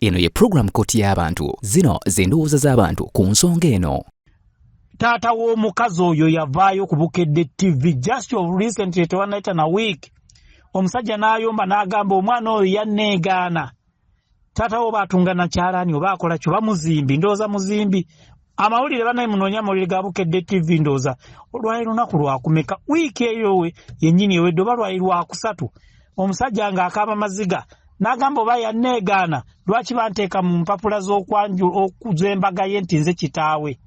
Eno ye program Kkooti y'abantu. Zino z'endowooza z'abantu ku nsonga eno. Taata w'omukazi oyo yavaayo ku Bukedde TV just of recently tewanaita na week. Omusajja n'ayomba n'agamba omwana oyo yanneegaana. Taata wo baatungana kyalaani oba akola kyo bamuzimbi ndowooza muzimbi. Amawulire banaye munoonya amawulire ga Bukedde TV ndowooza olwali lunaku lwakumeka wiiki eyo we yennyini ewedde oba lwali lwakusatu. Omusajja ng'akaaba maziga n'agamba oba yanneegaana lwaki banteeka mu mpapula z'okuzembaga ye nti nze kitaawe.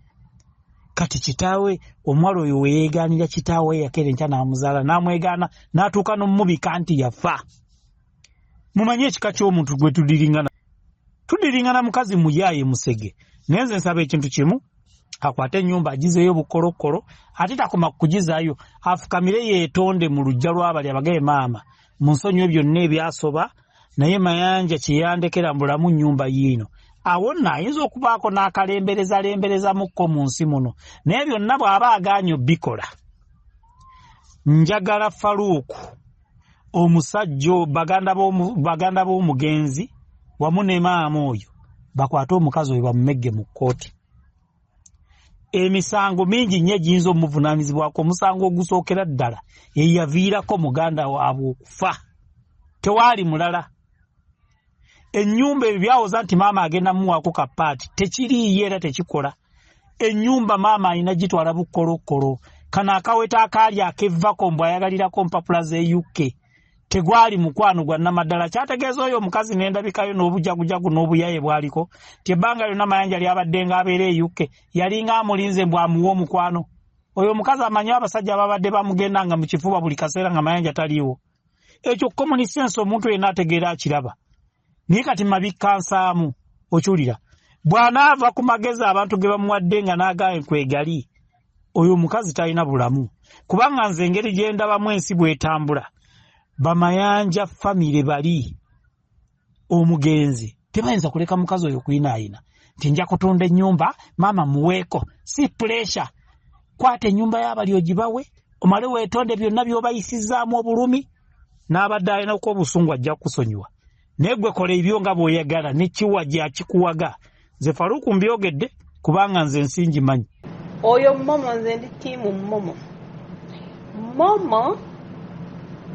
Kati kitaawe omwalo oyo weyeegaanira kitaawe yakera enkya n'amuzaala n'amwegaana n'atuuka n'omubika nti yafa. Mumanye ekika ky'omuntu gwe tudiringana. Tudiringana mukazi muyaaye musege. Nenze nsaba ekintu kimu akwate ennyumba agizeeyo bukolokolo ate takoma kugizaayo afukamire yeetonde mu lujja lw'abali abagaye maama mu nsonyi byonna ebyasoba naye mayanja kyeyandekera mbulamu nnyumba yiino. Awo nno ayinza okubaako n'akalembereza mukko mu nsi muno naye byonna bw'aba agaanye obbikola. Njagala Faruuku omusajja baganda b'omugenzi wamu ne maama oyo bakwate omukazi oyo bamumegge mu kkooti. Emisango mingi nnyo giyinza omuvunaanyizibwako. Omusango ogusookera ddala ye yaviirako muganda waabwe okufa. Tewaali mulala. Ennyumba ebyo byawoza nti maama agenda muwaako kapaati tekiriiyo era tekikola. Ennyumba maama alina gitwala bukolokolo. Kano akaweta akaali akevvako mbw ayagalirako mpapula z'e tegwali mukwano gwa namaddala. Kyategeeza oyo omukazi n'endabikayo n'obujagujagu n'obuyaye bwaliko ti ebbanga lyonna mayanja lyabadde ng'abeera e UK yalinga amulinze mbw amuwa omukwano. Oyo omukazi amanyi abasajja ababadde bamugendanga mu kifuba buli kaseera nga mayanja taliiwo. Ekyo common sense omuntu yenna ategeera akiraba. Naye kati mabikka nsaamu okiwulira. Bw'anaava ku magezi abantu ge bamuwadde nga n'agaaye kwegali oyo omukazi talina bulamu. Kubanga nze engeri gye ndabamu ensi bw'etambula bamayanja famire bali omugenzi tebayinza kuleka mukazi oyo kuyinaayina nti nja kutunda ennyumba maama muweeko. Si pressure. Kwata ennyumba y'abali ogibawe omale weetonde byonna by'obayisizaamu obulumi n'abadde alinako obusungu ajja kusonyiwa. Naye gwe kola ebyo nga bw'oyagala ne kiwa gy'akikuwaga. Nze Faruuku mbyogedde kubanga nze nsingi manyi. Oyo Momo nze ndi tiimu Momo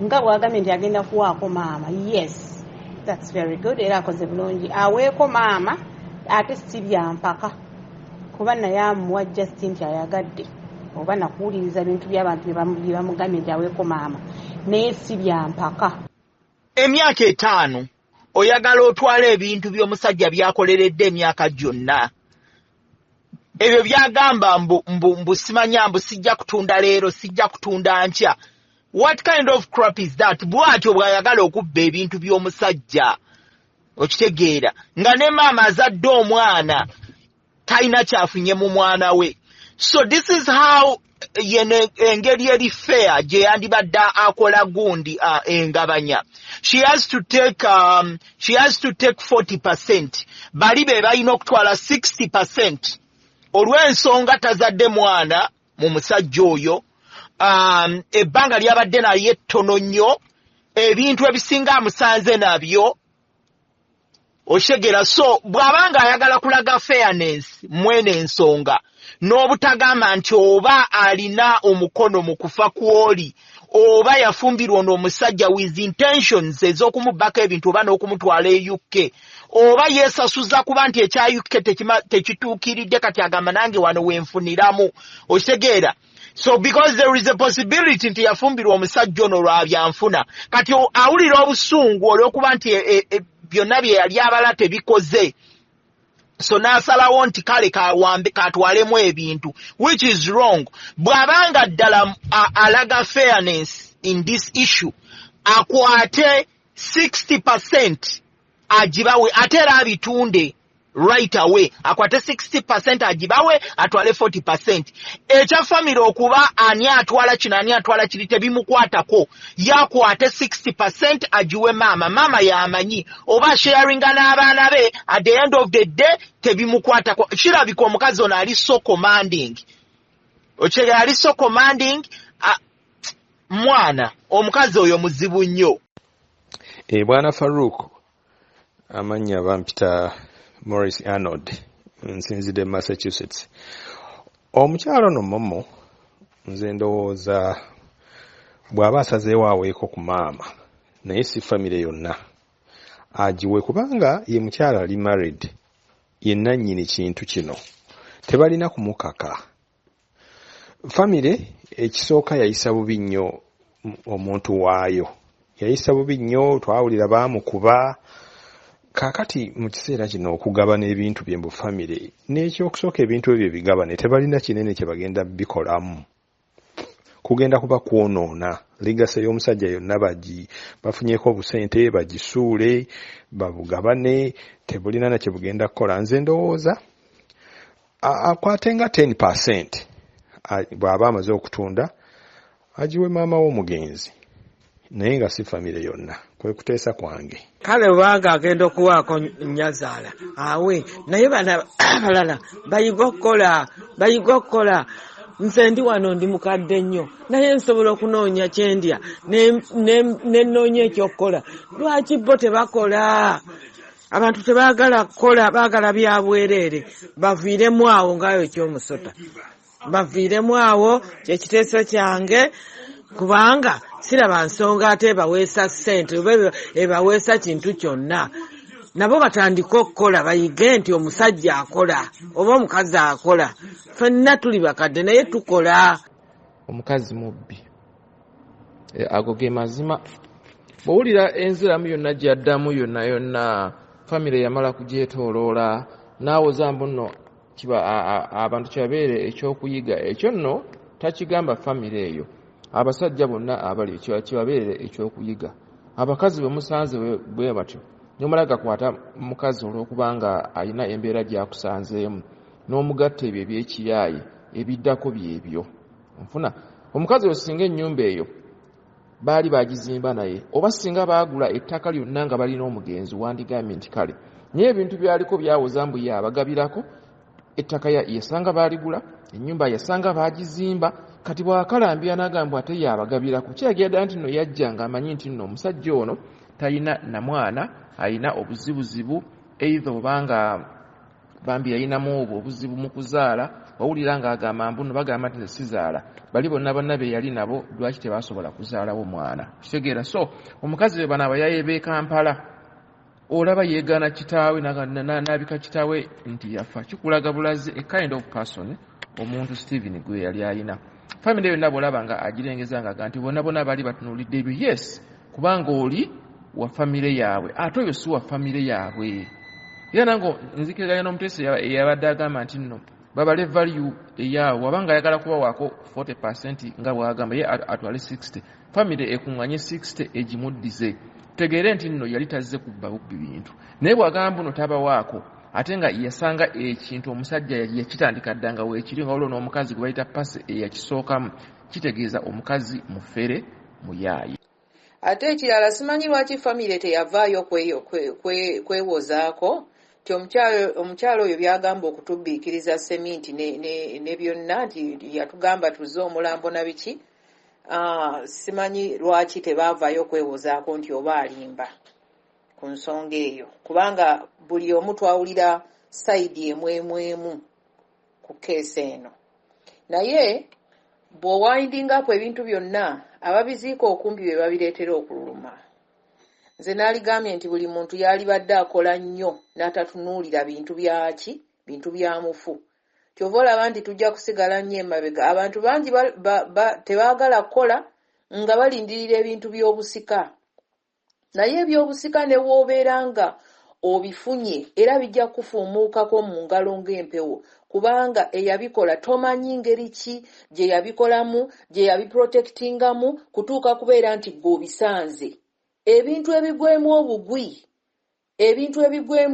nga bwagambye nti agenda kuwaako maama. Yes, that's very good. Era akoze bulungi aweeko maama ate si byampaka kuba naye amuwa just nti ayagadde oba nakuwuliriza bintu by'abantu bye bamugambye nti aweeko maama naye si byampaka. Emyaka 5 oyagala otwala ebintu by'omusajja byakoleredde emyaka gyonna. Ebyo byagamba mbu simanya mbu sijja kutunda leero sijja kutunda nkya. What kind of crap is that? Bwatyo bwayagala okubba ebintu by'omusajja. Okitegeera nga ne maama azadde omwana talina kyafunye mu mwana we. So this is how engeri eri fair gye yandibadde akola gundi engabanya. She has to take 40%. Bali be balina okutwala 60%. Olw'ensonga tazadde mwana mu musajja oyo. Ebbanga lyabadde naye ttono nnyo ebintu ebisinga amusanze nabyo oshegera. So bw'abanga ayagala kulaga fairness mwene ensonga n'obutagamba nti oba alina omukono mu kufa kw'oli oba yafumbirwa n'omusajja with intentions ez'okumubbako ebintu oba n'okumutwala e UK oba yeesasuza kuba nti ekya UK tekituukiridde kati agamba nange wano wenfuniramu oshegera. So because there is a possibility nti yafumbirwa omusajja ono lwabyanfuna kati awulira obusungu olw'okuba nti byonna bye yali abala tebikoze. So n'asalawo nti kale katwalemu ebintu which is wrong. Bw'abanga ddala alaga fairness in this issue akwate 60% agibawe ate era abitunde right away. Akwate 60% agibawe atwale 40%. Echa family okuba ani atwala kino ani atwala kiri tebimukwatako. Yakwate 60% agiwe mama yamanyi oba sharing n'abaana be at the end of the day tebimukwatako. Kirabika omukazi ono ali so commanding. Ochege ali so commanding mwana omukazi oyo muzibu nnyo. Bwana Faruku Amanya bampita Morris Arnold nsinzidde Massachusetts. Omukyalo no Momo nze ndowooza bw'aba asazeewo aweeko ku maama naye si famire yonna agiwe kubanga ye mukyala ali married yenna nnyini kintu kino tebalina kumukaka. Famire ekisooka yayisa bubi nnyo omuntu waayo, yayisa bubi nnyo, twawulira baamukuba. Kaakati mu kiseera kino okugabana ebintu bye mu famire n'ekyokusooka ebintu ebyo bigabane tebalina kinene kye bagenda bikolamu, kugenda kuba kwonoona. Ligase y'omusajja yonna bafunyeeko obusente bagisuule babugabane, tebulina na kye bugenda kukola. Nze ndowooza akwatenga 10% bw'aba amaze okutunda agiwe maama w'omugenzi naye nga si famire yonna. Kwe kuteesa kwange. Kale obanga agenda okuwaako nnyazaala awe naye bana abalala bayiga okukola. Nze ndi wano ndi mukadde nnyo naye nsobola okunoonya kyendya nenoonya ekyokukola. Lwaki bo tebakola? Abantu tebaagala kukola, baagala bya bwereere. Baviiremu awo ngaayo ekyomusota, baviiremu awo kyekiteeso kyange, kubanga siraba nsonga ate baweesa ssente oba ebaweesa kintu kyonna. Nabo batandika okukola, bayige nti omusajja akola oba omukazi akola. Ffenna tuli bakadde naye tukola. Omukazi mubbi ago ge mazima. Bw'owulira enziramu yonna gy'addamu yonna famire yamala kugyetooloola naawe zambu nno abantu kyabeere ekyokuyiga ekyo nno takigamba famire eyo. Abasajja bonna abali kibabeere ekyokuyiga. Abakazi bemusanze bwe batyo nomala gakwata mukazi olw'okubanga alina embeera gy'akusanzeemu n'omugatta ebyo eby'ekiyaayi ebiddako byebyo. Nfuna omukazi oyo singa ennyumba eyo baali bagizimba naye oba singa baagula ettaka lyonna nga balina omugenzi wandigambye nti kale naye ebintu byaliko byawoza mbu ye abagabirako, ettaka yasanga baaligula, ennyumba yasanga baagizimba, kati bw'akalambya n'agamba ate yabagabirako. Kyegenda nti nno yajja ng'amanyi nti nno omusajja ono talina na mwana, alina obuzibuzibu either obanga bambi yalinamu obuzibu mu kuzaala. Wawulira ng'agamba mbu nno bagamba nti sizaala, bali bonna be yali nabo lwaki tebasobola kuzaalawo mwana. Kitegeera. So omukazi we bano abayaye b'e Kampala olaba yeegaana kitaawe n'abika kitaawe nti yafa, kikulaga bulazi a kind of person omuntu Stephen gwe yali alina. Family yonna bw'olaba nga agirengeza nga nti bonna bali batunuulidde ebyo, yes, kubanga oli wa famire yaabwe ate oyo si wa famire yaabwe. Era nange nzikiriganya n'omuteesa eyabadde agamba nti nno babale value eyaawo, wabanga ayagala kuba waako 40% nga bw'agamba ye atwale 60, famire ekuŋŋanye 60 egimuddize. Tegeere nti nno yali tazze kubba bubbi bintu, naye bw'agamba nno tabawaako ate nga yasanga ekintu omusajja yakitandika ddanga weekiri nga waliwo n'omukazi gwe bayita pasi eyakisookamu, kitegeeza omukazi mufere muyaaye. Ate ekirala simanyi lwaki famire teyavaayo kwewozaako ti omukyalo oyo byagamba okutubbiikiriza seminti ne byonna nti yatugamba tuzze omulambo na biki. Simanyi lwaki tebaavaayo kwewozaako nti oba alimba ku nsonga eyo, kubanga buli omu twawulira sayidi emu ku keesi eno. Naye bw'owindingaku ebintu byonna ababiziika okumbi be babireetera okululuma. Nze naaligambye nti buli muntu yalibadde akola nnyo n'atatunuulira bintu bya mufu. Kyova olaba nti tujja kusigala nnyo emabega. Abantu bangi tebaagala kukola nga balindirira ebintu by'obusika. Naye ebyobusika ne woobeera nga obifunye era bijja kufuumuukako mu ngalo ng'empewo, kubanga eyabikola tomanyi ngeri ki gye yabikolamu, gye yabiprotectingamu, kutuuka kubeera nti gw'obisanze. Ebintu ebigwemu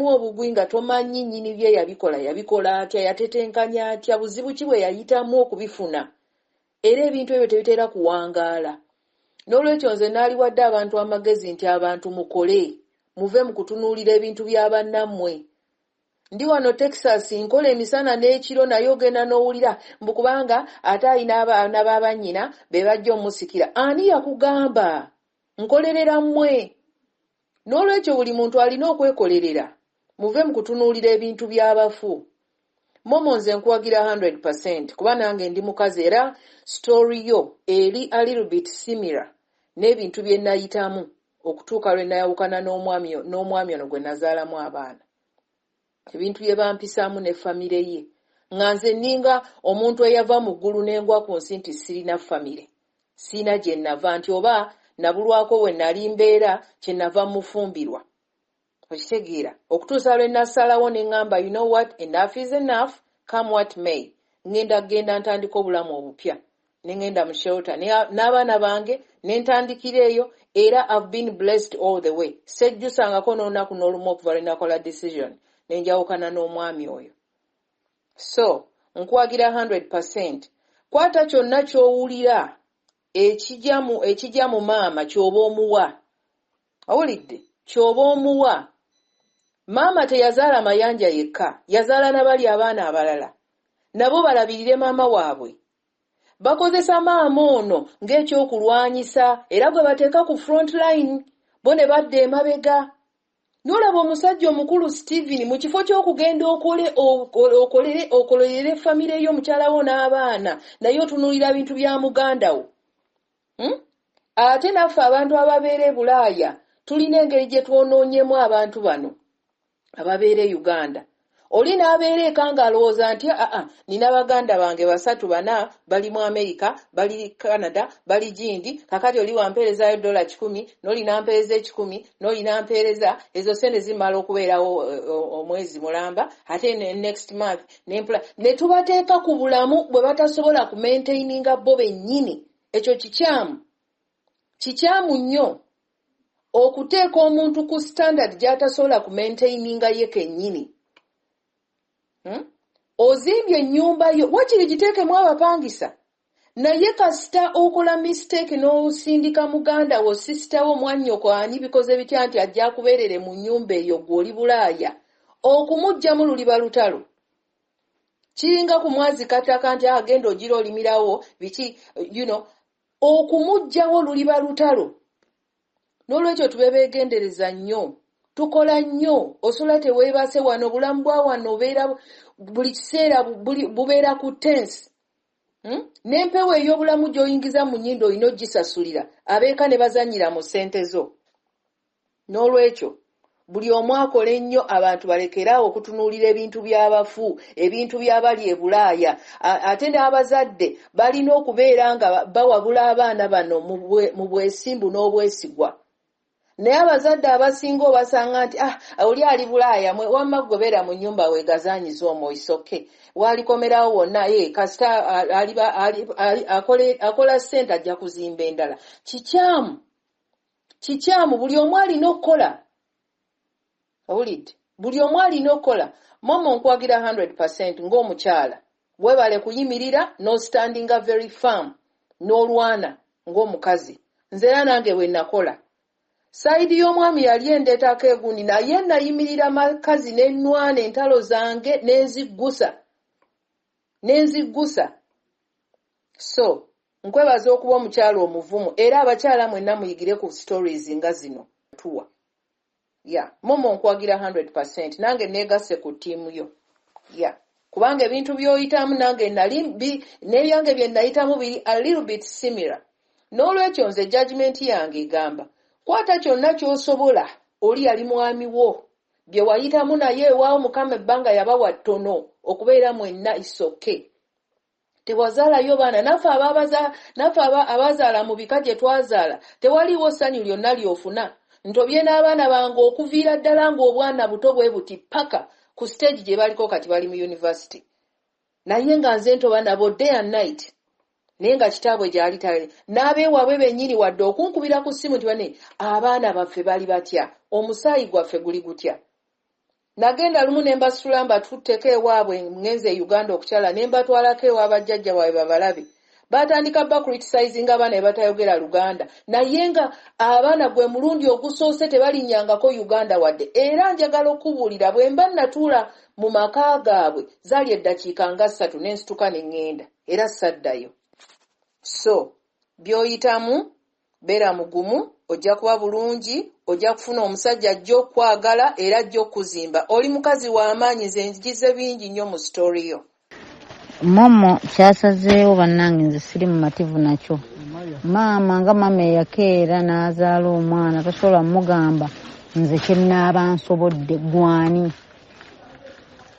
obugwi nga tomanyi nnyini bye yabikola atya, yatetenkanya atya, buzibu ki bwe yayitamu okubifuna. Era ebintu ebyo tebitera kuwangaala. N'olwekyo nze naaliwadde abantu amagezi nti abantu mukole, muve mu kutunuulira ebintu bya bannammwe. Ndi wano Texas nkola emisana n'ekiro naye ogenda n'owulira mbu kubanga ate alina n'ababannyina be bajja omusikira. Ani yakugamba? Nkolerera mmwe. N'olwekyo buli muntu alina okwekolerera muve mu kutunuulira ebintu by'abafu. Momo nze nkuwagira 100% kuba nange ndi mukazi era story yo eri a little bit similar n'ebintu bye nayitamu okutuuka lwe nayawukana n'omwami ono gwe nazaalamu abaana. Ebintu bye bampisaamu ne famire ye. Nga nze ninga omuntu eyava mu ggulu n'engwa ku nsi nti sirina famire. Sina gye nava nti oba nabulwako we nali mbeera kye nava mufumbirwa. Okitegeera okutuusa lwe nasalawo ne ngamba you know what, enough is enough, come what may. Ngenda ntandika obulamu obupya. Ne ngenda mu shelter n'abaana bange ne ntandikira eyo era I've been blessed all the way. Sejjusangako n'olunaku n'olumu okuva lwe nakola decision ne njawukana n'omwami oyo. So nkuwagira 100%. Kwata kyonna ky'owulira ekijja mu maama ky'oba omuwa. Awulidde ky'oba omuwa. Maama teyazaala mayanja yekka, yazaala n'abali abaana abalala. Nabo balabirire maama waabwe. Bakozesa maama ono ng'ekyokulwanyisa era gwe bateeka ku front line bo ne badda emabega. N'olaba omusajja omukulu Steven mu kifo ky'okugenda okolere famire y'omukyala wo n'abaana naye otunuulira bintu bya muganda wo. Ate naffe abantu ababeera e Bulaaya tulina engeri gye twonoonyemu abantu bano ababeera e Uganda. Oli n'abeera eka ng'alowooza nti nina baganda bange 3-4 bali mu Amerika, bali Canada, bali Gindi, kakati oli wampeerezayo $10, n'oli nampeereza 10, n'oli nampeereza ezo sente zimala okubeerawo omwezi mulamba, ate next month ne tubateeka ku bulamu bwe batasobola ku maintaininga bo bennyini. Ekyo kikyamu nnyo okuteeka omuntu ku standard gy'atasobola ku maintaininga ye kennyini. Ozimbye ennyumba yo wakiri giteekemu abapangisa naye kasita okola mistake n'osindika muganda wo sister wo mwannyoko ani bikoze bitya nti ajja kubeerere mu nnyumba eyo gw'oli Bulaaya okumugjamu luliba lutalo. Kiringa ku mwazi kataka nti agenda ogira olimirawo biki okumugjawo luliba lutalo. N'olwekyo tube beegendereza nnyo. Tukola nnyo osobola teweebase wano bulamu bwa wano obeera buli kiseera bubeera ku tense. N'empewo ey'obulamu gy'oyingiza mu nnyindo olina ogisasulira abeeka ne bazannyira mu ssente zo. N'olwekyo buli omu akole nnyo abantu balekeraawo okutunuulira ebintu by'abafu, ebintu by'abali e Bulaaya. Ate n'abazadde balina okubeera nga bawabula abaana bano mu bwesimbu n'obwesigwa. Naye abazadde abasinga obasanga nti oli ali Bulaaya wamma gobeera mu nnyumba weegazaanyiza omwo isoke waalikomerawo wonna kasita akola ssente ajja kuzimba endala. Kikyamu buli omu alina okukola. Owulidde buli omu alina okukola. Momo nkwagira 100% ng'omukyala weebale kuyimirira n'ostandinga very firm n'olwana ng'omukazi. Nze era nange bwe nakola. Saidi y'omwami yali endeetako egundi naye nayimirira makazi n'ennwana entalo zange n'enziggusa. So nkwebaza okuba omukyala omuvumu era abakyala mwenna muyigire ku stories nga zino tuwa. Momo nkwagira 100% nange neegasse ku ttiimu yo. Kubanga ebintu by'oyitamu nange n'ebyange bye nayitamu biri a little bit similar. N'olwekyo nze judgment yange egamba kwata kyonna ky'osobola oli yali mwami wo bye wayitamu naye ewaawo Mukama ebbanga yabawa ttono okubeera mwenna isoke. Tewazaalayo baana naffe abazaala mu bika gye twazaala tewaliiwo ssanyu lyonna ly'ofuna. Ntobye n'abaana bange okuviira ddala ng'obwana buto bwe buti paka ku stage gye baliko kati bali mu university. Naye nga nze ntoba nabo day and night. Naye nga kitaabwe gyali tali n'abeewaabwe bennyini wadde okunkubira ku ssimu nti bane abaana baffe bali batya, omusaayi gwaffe guli gutya. Nagenda lumu ne mbasitula mbatutteko ewaabwe ngenze e Uganda okukyala ne mbatwalako ewa bajjajja waabwe babalabe. Batandika bakriticizinga abaana batayogera Luganda naye nga abaana gwe mulundi ogusoose tebalinnyangako Uganda wadde. Era njagala okubuulira bwe mba natuula mu maka gaabwe zaali eddakiika nga 3 n'ensituka ne ŋŋenda era saddayo. So by'oyitamu beera mugumu ojja kuba bulungi ojja kufuna omusajja ajja okwagala era ajja okuzimba. Oli mukazi w'amaanyi, nze njigize bingi nnyo mu story yo. Momo kyasazeewo bannange nze siri mumativu nakyo. Maama nga mama eyakeera n'azaala omwana tasobola mugamba nze kyennaaba nsobodde gwani.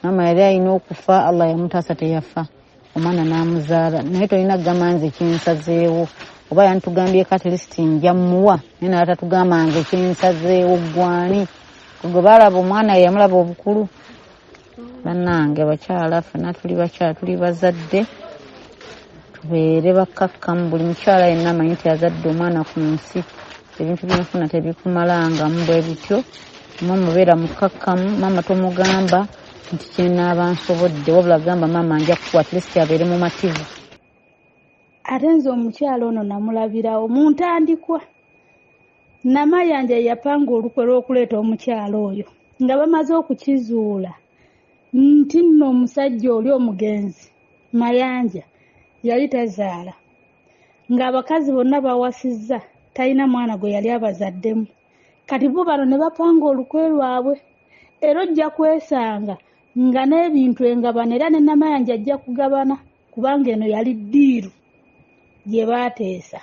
Mama yali alina okufa, Allah yamutaasa teyafa, omwana n'amuzaala. Naye tolina kugamba nze kyensazeewo, oba yantugambye catalyst nja mmuwa naye naye tatugamba nze kyensazeewo gwani. Gwe baalaba omwana yamulaba obukulu. Bannange abakyala ffenna tuli bakyala tuli bazadde, tubeere bakkakkamu. Buli mukyala yenna amanyi nti azadde omwana ku nsi, ebintu byenfuna tebikumalangamu bwe bityo. Mubeera mukkakkamu, mama tomugamba nti kyenaaba nsobodde, wabula gamba mama nja kukuwa at least abeere mu mativu. Ate nze omukyala ono namulabirawo mu ntandikwa. Namayanja yapanga olukwe lw'okuleeta omukyala oyo nga bamaze okukizuula nti nno omusajja oli omugenzi Mayanja yali tazaala, ng'abakazi bonna bawasizza, talina mwana gwe yali abazaddemu. Kati bo bano ne bapanga olukwe lwabwe, era ojja kwesanga nga n'ebintu engabana era ne Namayanja ajja kugabana, kubanga eno yali ddiiru gye baateesa.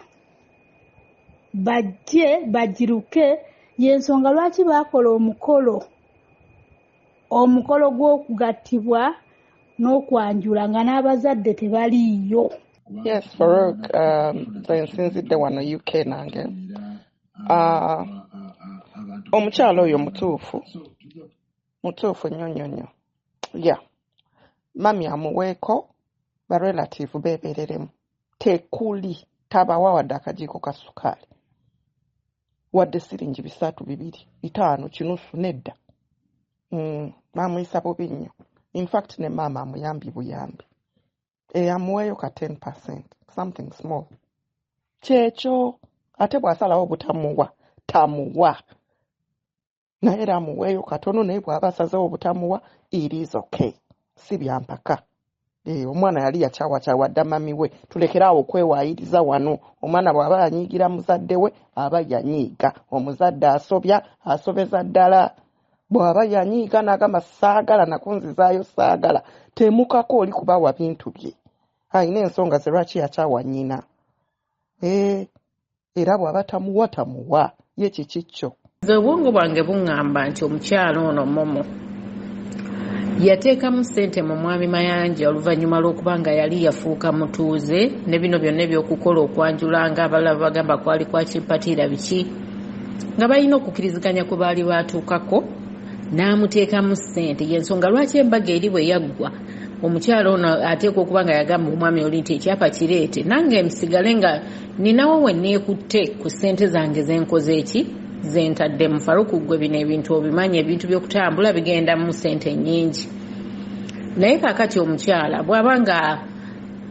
Bajje bagiruke, y'ensonga lwaki baakola omukolo gw'okugattibwa n'okwanjula nga n'abazadde tebaliiyo. Yes, Farouk, nsinzidde wano UK nange. Omukyalo oyo mutuufu nnyo. Ya, mami amuweeko, barelative beebereremu. Tekuli tabawa wadde akajiiko ka sukaali, wadde siringi 3, 2, 5 kinusu nedda. Mamuyisa bubi nnyo. In fact ne mama amuyambi buyambi. Amuweeyo ka 10%, something small. Kyekyo ate bw'asalawo butamuwa tamuwa. Naye era amuweeyo katono, naye bw'aba asazeewo butamuwa, it is okay. Si byampaka. Omwana yali yakyawa dda mami we, tulekeraawo okwewaayiriza wano. Omwana bw'aba yanyiigira muzadde we aba yanyiiga. Omuzadde asobeza ddala. Bw'aba yanyiiga n'agamba saagala nakunzizaayo saagala, temukako oli kubawa bintu bye. Ayina ensonga ze lwaki yakyawa nnyina. Era bw'aba tamuwa ye kikikyo. Nze obwongo bwange buŋŋamba nti omukyala ono Momo yateekamu ssente mu mwami Mayanja oluvannyuma lw'okuba nga yali yafuuka mutuuze, ne bino byonna ebyokukola okwanjula nga abalala bagamba kwali kwakipatiira biki, nga balina okukkiriziganya kwe baali baatuukako, n'amuteekamu ssente. Y'ensonga lwaki embaga eri bwe yaggwa omukyala ono ateekwa okuba nga yagamba omwami oli nti ekyapa kireete, nange msigale nga ninawo we neekutte ku ssente zange zenkoze eki zentadde mu Faruku. Gwe bino ebintu obimanyi, ebintu by'okutambula bigenda mu ssente nnyingi. Naye kaakati omukyala bw'aba nga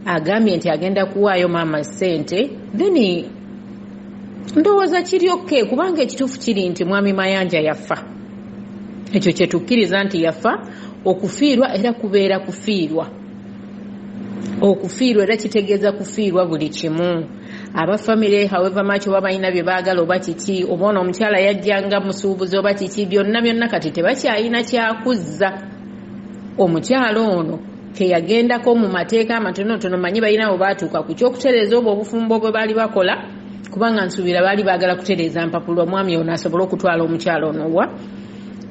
agambye nti agenda kuwaayo maama ssente, then ndowooza kiri okke, kubanga ekituufu kiri nti mwami Mayanja yafa. Ekyo kye tukkiriza nti yafa. Okufiirwa era kubeera kufiirwa. Okufiirwa era kitegeeza kufiirwa buli kimu. Abafamile however much oba balina bye baagala oba kiki, oba ono omukyala yajjanga musuubuzi oba kiki, byonna kati tebakyalina kyakuzza. Omukyala ono ke yagendako mu mateeka amatonotono, manyi balina bwe baatuuka ku ky'okutereeza obwo obufumbo bwe baali bakola, kubanga nsuubira baali baagala kutereeza mpapulo omwami ono asobole okutwala omukyala ono wa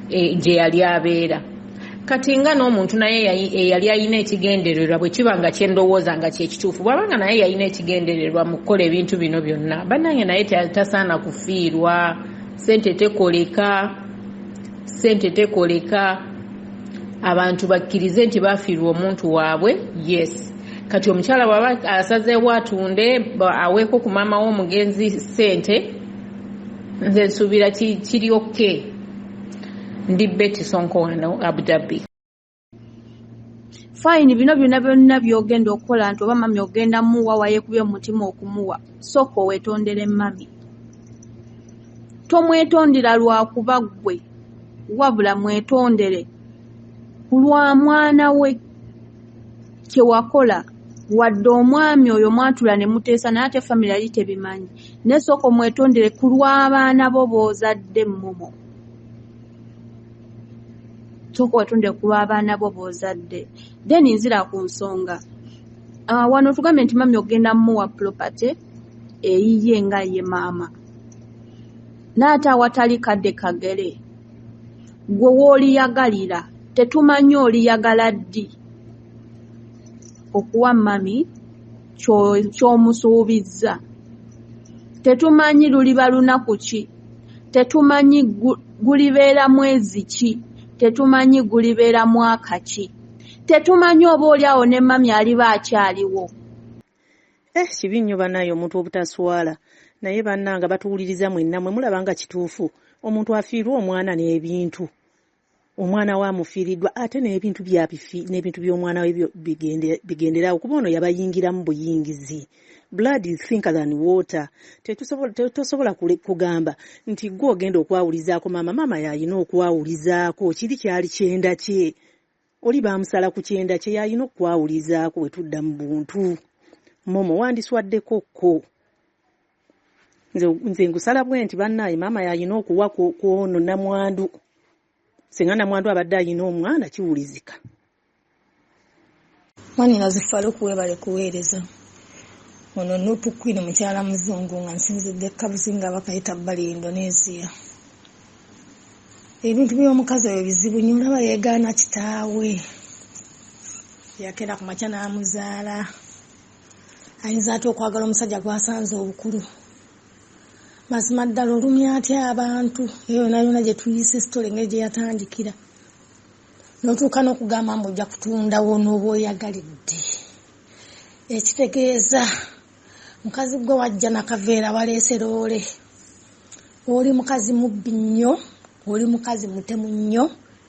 gye yali abeera. Kati nga n'omuntu naye eyali alina ekigendererwa, bwe kiba nga kyendowooza nga kyekituufu, bw'abanga naye yalina ekigendererwa mu kukola ebintu bino byonna, bannange naye tasaana kufiirwa. Ssente tekoleka. Abantu bakkirize nti bafiirwa omuntu waabwe, yes. Kati omukyala bw'aba asazeewo atunde aweeko ku maama w'omugenzi ssente, nze nsuubira kiri okke. Ndi Betty Sonko wano Abu Dhabi. Fine, bino byonna byogenda okukola nti oba mami ogenda muwa wayekubye omutima okumuwa, sooka weetondere mami. Tomwetondera lwakuba ggwe, wabula mwetondere lwa mwana we kye wakola wadde omwami oyo mwatula ne muteesa naye ate famire yali tebimanyi nesooka omwetondere ku lw'abaana bo boozadde mmomo sooka wetondere ku lw'abaana bo boozadde then nzira ku nsonga wano tugambe nti mami ogenda mmuwa property eyiye nga ye maama n'ate awatali kadde kagere gwe wooliyagalira tetumanyi oliyagala ddi okuwa mami ky'omusuubizza tetumanyi luliba lunaku ki tetumanyi gulibeera mwezi ki tetumanyi gulibeera mwaka ki tetumanyi oba oli awo ne mami aliba akyaliwo kibi nnyo banaye omuntu obutaswala naye bannanga batuwuliriza mwenna mwe mulaba nga kituufu omuntu afiirwa omwana n'ebintu omwana we amufiiriddwa ate n'ebintu by'omwana we bigenderawo kuba ono yabayingiramu buyingizi blood is thicker than water tetusobola kugamba nti gwe ogenda okwawulizaako maama yayina okwawulizaako kiri kyali kyenda kye oli baamusala ku kyenda kye yayina okwawulizaako bwe tudda mu buntu momo wandiswaddeko kko nze ngusala bwe nti bannaye maama yayina okuwa kwono namwandu singa namwandu abadde ayina omwana kiwulizika mwanina zifale okuwebale kuweereza ono nutukwine mukyala muzungu nga nsinzidde Kabuzi nga bakayita Bali Indonesia ebintu by'omukazi oyo bizibu nnyo olaba yeegaana kitaawe yakera ku makya n'amuzaala ayinza ate okwagala omusajja gwasanze obukulu mazima ddala olumya atya abantu eyo nayona gye tuyise sitole engeri gye yatandikira n'otuuka n'okugamba mbu ojja kutundawo n'oba oyagalidde ekitegeeza mukazi gwe wajja nakaveera waleese loole oli mukazi mubbi nnyo oli mukazi mutemu nnyo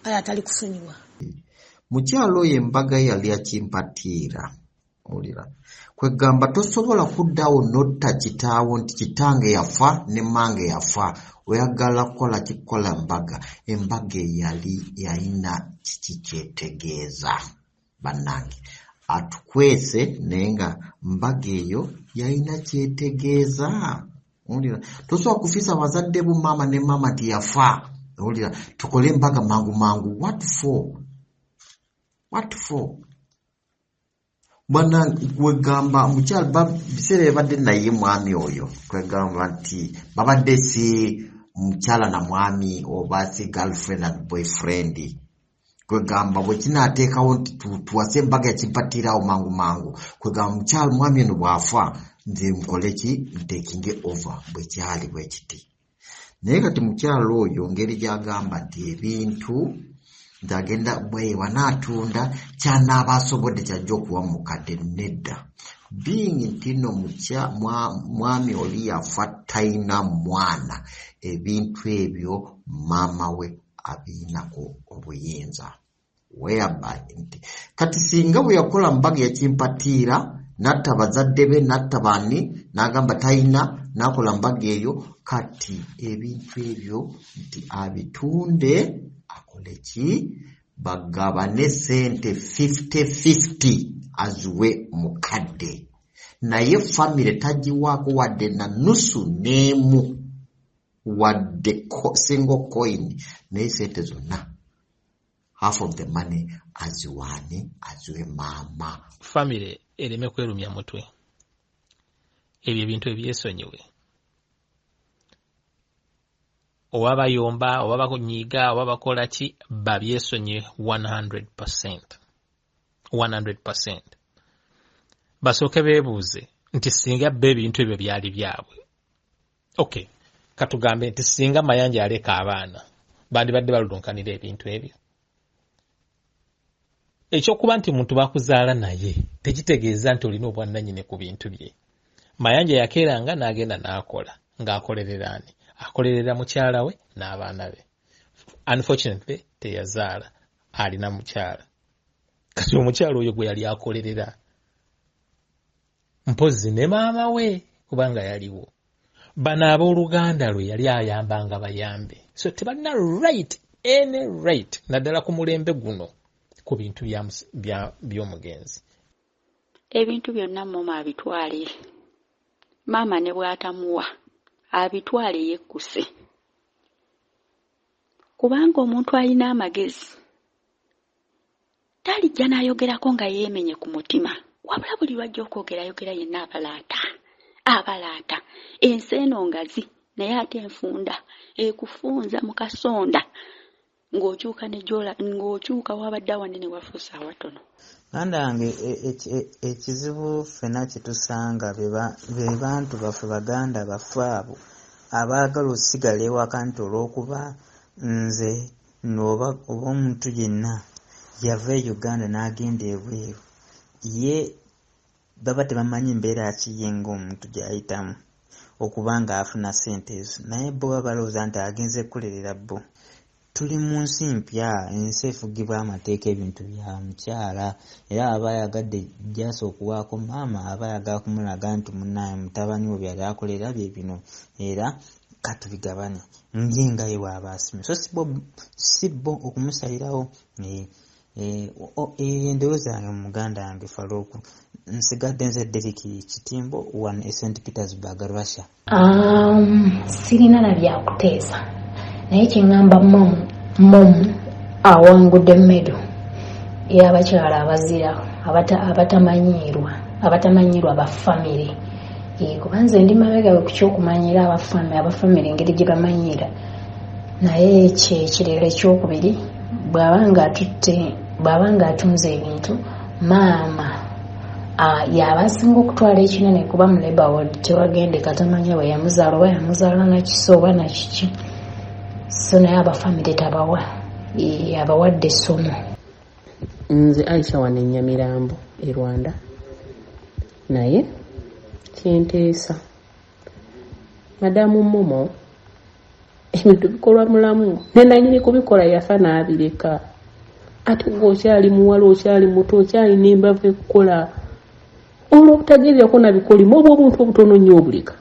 aye atali kusonyiwa mukyalo oyo embaga yali akimpatiira olira kwegamba tosobola kuddawo notta kitaawo nti kitange yafa ne mange yafa oyagala kukola kikola embaga eyali yalina kiki kyetegeeza bannange atukwese naye nga mbaga eyo yalina kyetegeeza olira tosobola kufiisa bazadde bu maama ne maama nti yafa olira tukole embaga mangu what for bwana kwegamba mukyala biseera badde naye mwami oyo kwegamba nti babadde si mukyala na mwami oba si girlfriend and boyfriend kwegamba bwe kinaateekawo nti tuwase embaga yakimpatiirawo mangu kwegamba mukyala mwami eno bw'afa nze mukole ki ntekinge over bwe kyali bwe kiti naye kati mukyala oyo ngeri gy'agamba nti ebintu ndagenda bwewa n'atunda kyanaaba asobodde kyajja okuwa mukadde nedda being nti no mwami oli yafa talina mwana ebintu ebyo maama we abiinako obuyinza whereby nti kati singa bwe yakola mbaga yakimpatiira natta bazadde be natta baani n'agamba talina n'akola mbaga eyo kati ebintu ebyo nti abitunde akole ki bagabane sente 50-50 azuwe mukadde naye famire tagiwaako wadde na nusu n'emu wadde single coin naye sente zonna half of the money aziwaani aziwe maama famire ereme kwerumya mutwe ebyo ebintu ebyesonyiwe oba bayomba oba bakunyiiga oba bakola ki babyesonye 100% basooke beebuuze nti singa bba ebintu ebyo byali byabwe okay katugambe nti singa mayanja aleka abaana bandibadde balulunkanira ebintu ebyo ekyokuba nti muntu bakuzaala naye tekitegeeza nti olina obwannannyini ku bintu bye mayanja yakeeranga n'agenda n'akola ng'akolerera ani akolerera mukyala we n'abaana be unfortunately teyazaala alina mukyala kati omukyala oyo gwe yali akolerera mpozi ne maama we kubanga yaliwo bano ab'oluganda lwe yali ayambanga bayambe so tebalina right naddala ku mulembe guno ku bintu by'omugenzi ebintu byonna mama abitwale. Maama ne bw'atamuwa abitwale yekkuse. Kubanga omuntu alina amagezi talijja n'ayogerako nga yeemenye ku mutima. Wabula buli lwajja okwogera ayogera yenna abalaata. Ensi eno ngazi naye ate enfunda ekufunza mu kasonda ng'okyuka ng'okyuka wabadde awanene wafuusa awatono. Ganda yange ekizibu ffena kitusanga be bantu baffe baganda baffe abo abaagala osigala ewaka nti olw'okuba nze oba omuntu yenna yava e Uganda n'agenda ebweru ye baba tebamanyi mbeera akiye ng'omuntu gy'ayitamu okuba nga afuna ssente ezo, naye bo baba balowooza nti agenze kulerera bo. Tuli mu nsi mpya, ensi efugibwa amateeka ebintu bya mukyala, era aba ayagadde jjasa okuwaako maama aba ayagala kumulaga nti munnaye mutabani we byali akolera bye bino era katubigabane ng'engaye bw'aba asimye. So si bo okumusalirawo endowooza yange mu muganda yange Faruku. Nsigadde nze Derek Kitimbo wano e St. Petersburg, Russia. Sirina na byakuteesa naye kyeŋŋamba momu awangudde medal ey'abakyala abazira abatamanyirwa bafamire. Kuba nze ndi mabega ku kyokumanyira abafamire engeri gye bamanyira, naye ekirero ekyokubiri bw'aba nga atunze ebintu maama yaba asinga okutwala ekinene kuba mu Labour Ward tewagende katamanya bwe yamuzaala oba yamuzaala nakisi oba nakiki. So naye abafamire tabawa abawadde essomo. Nze Aisha wano e Nyamirambo e Rwanda, naye kyenteesa madamu Momo ebintu bikolwa mulamu nenanyini kubikola yafa n'abireka. Ate ng'okyali muwala okyali muto okyalina embavu ekukola olw'obutageererako nabikolimu oba obuntu obutono nnyo obuleka.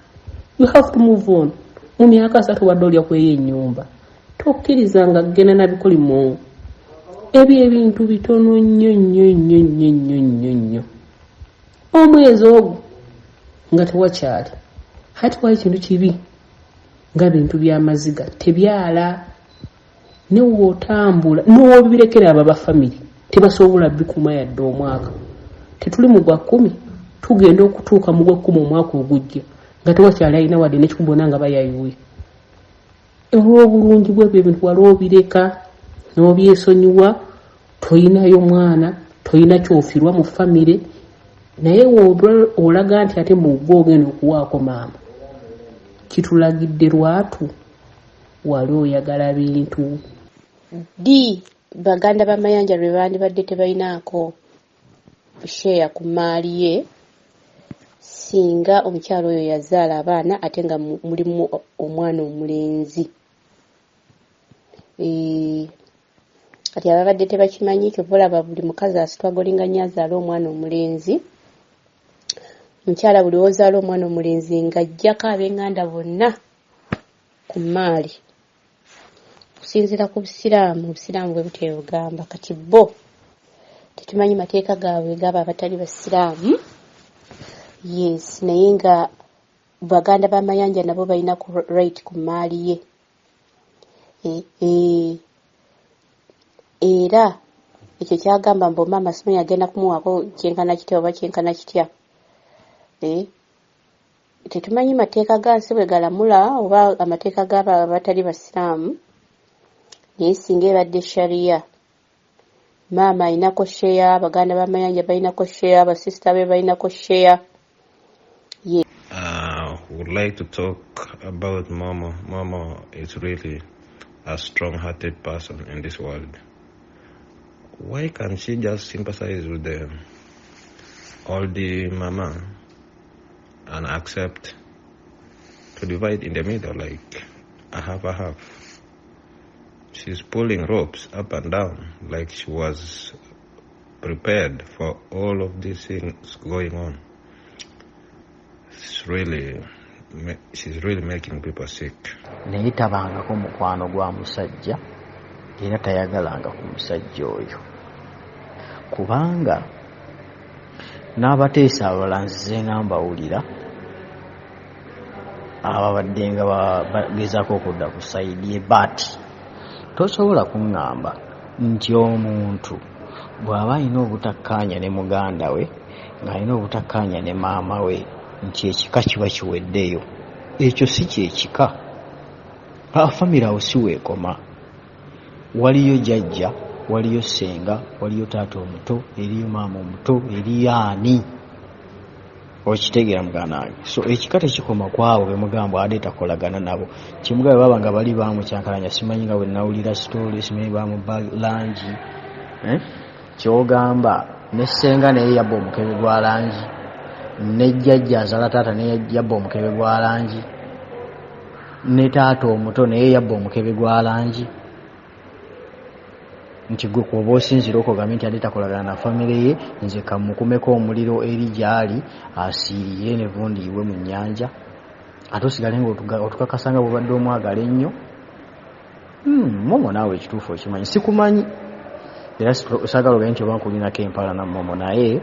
You have to move on. Mu myaka 3 wadde olya kweyo ennyumba tokkirizanga kugenda nabikolimu ebyo ebintu bitono nnyo. Omwezi ogwo nga tewakyali hati wayi kintu kibi nga bintu by'amaziga tebyala newootambula n'obirekera abo bafamire tebasobola bikuma yadde omwaka. Tetuli mu gwa 10 tugenda okutuuka mu gwa 10 omwaka ogujja nga tewakyali alina wadde n'ekikubona nga bayayiwe. Olw'obulungi bw'ebyo ebintu wali obireka n'obyesonyiwa, toyinayo mwana, toyina kyofirwa mu famire, naye olaga nti ate mu gwo ogenda okuwaako maama. Kitulagidde lwatu wali oyagala bintu. Baganda b'amayanja lwe bandibadde tebalinaako share ku maali ye singa omukyalo oyo yazaala abaana ate nga mulimu omwana omulenzi. Kati ababadde tebakimanyi kyova olaba buli mukazi asitwagolinga nnyo azaala omwana omulenzi. Omukyala buli ozaala omwana omulenzi ng'ajjako ab'enganda bonna ku maali. Okusinziira ku Busiraamu bwe butyo bugamba. Kati bo tetumanyi mateeka gaabwe gaba abatali Basiraamu. Yes, naye nga Baganda b'amayanja nabo balina ku right ku maali ye. Era ekyo kyagamba mbu maama simanyi agenda kumuwaako kyenkana kitya oba kyenkana kitya. Tetumanyi mateeka ga nsi bwe galamula oba amateeka g'aba abatali Basiraamu. Naye singa ebadde sharia maama alinako share, Baganda b'amayanja balinako share, abasista be balinako share. Would like to talk about Mama. Mama is really a strong-hearted person in this world. Why can't she just sympathize with all the mama and accept to divide in the middle, like a half? She's pulling ropes up and down like she was prepared for all of these things going on. She's really making people sick. Naye tabangako mukwano gwa musajja era tayagalanga ku musajja oyo kubanga n'abateesa abalala nzize nga mbawulira ababadde nga bagezaako okudda ku sayidi ye bati tosobola kuŋŋamba nti omuntu bw'aba alina obutakkaanya ne muganda we ng'alina obutakkaanya ne maama we nti ekika kiba kiweddeyo. Ekyo si kyekika. Famire awo si weekoma. Waliyo jjajja, waliyo ssenga, waliyo taata omuto, eriyo maama omuto, eriyo ani. Okitegeera muganda wange. So ekika tekikoma ku abo be mugamba wadde takolagana nabo. Kimugabe baba nga bali bamukyankalanya, simanyi nga bwe nawulira story, simanyi bamuba langi. Kyogamba ne ssenga naye yabba omukebe gwa langi, ne jjajja azaala taata naye yabba omukebe gwa langi, ne taata omuto naye yabba omukebe gwa langi. Nti gwe kuba osinzira okugamba nti ate takolagana na famire ye, nze kamukumeko omuliro eri gy'ali asiiriye ne vundiibwe mu nnyanja ate osigale ng'otukakasa nga bw'obadde omwagala ennyo. Momo naawe ekituufu okimanyi, sikumanyi era saagala ogaye nti oba nkulinako empala na momo, naye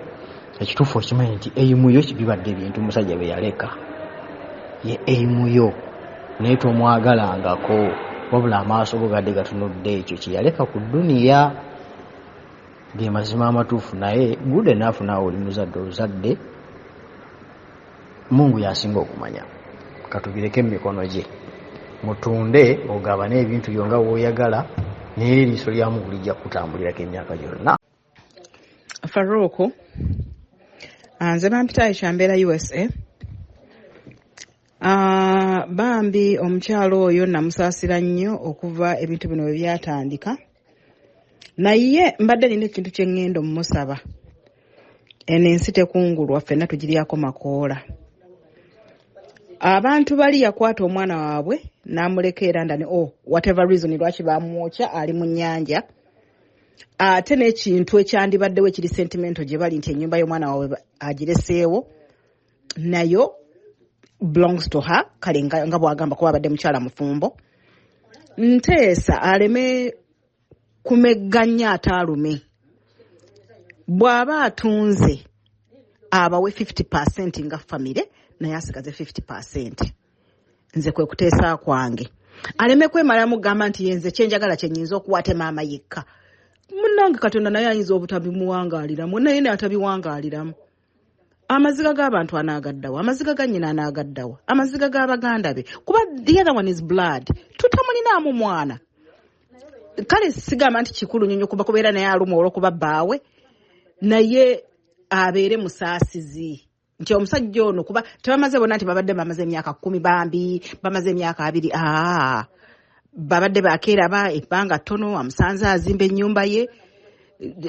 ekituufu okimanyi nti eimuyo bibadde bintu musajja bye yaleka ye eimuyo, naye tomwagalangako wabula amaaso go gadde gatunudde ekyo kye yaleka ku dduniya. Ge mazima amatuufu, naye good enough naawe oli muzadde oluzadde, Mungu yasinga okumanya. Katubireke mu mikono gye, mutunde ogabane ebintu byo nga bw'oyagala, naye eriiso lya Mungu lijja kutambulirako emyaka gyonna. Faruku, nze bampitayo kyambeera USA. Bambi omukyalo oyo namusaasira nnyo okuva ebintu bino bwe byatandika, naye mbadde nina ekintu kye ŋŋenda omumusaba. Eno ensi tekungulwa, ffenna tugiryako makoola. Abantu bali yakwata omwana waabwe n'amuleka era ndani whatever reason lwaki bamwokya ali mu nnyanja, ate n'ekintu ekyandibaddewo ekiri sentimento gye bali nti ennyumba y'omwana waabwe agireseewo nayo belongs to her, kale nga bwagamba kuba abadde mukyala mufumbo. Nteesa aleme kumegganya ataalume. Bw'aba atunze abawe 50% nga famire, naye asigaze 50%. Nze kwe kuteesa kwange. Aleme kwemala mugamba nti yenze kyenjagala kyenyinza okuwate maama yekka. Munnange Katonda naye ayinza obutabimuwangaaliramu, naye atabiwangaaliramu. Amaziga g'abantu anaagaddawa, amaziga ga nnyina anaagaddawa, amaziga g'abaganda be, kuba the other one is blood. Tutamulinaamu mwana. Kale sigamba nti kikulu nnyo kuba kubeera naye aluma olw'okuba bbaawe, naye abeere musaasizi. Nti omusajja ono kuba tebamaze bonna nti babadde bamaze emyaka 10 bambi, bamaze emyaka 2. Babadde bakeera ebbanga ttono, amusanze azimba ennyumba ye,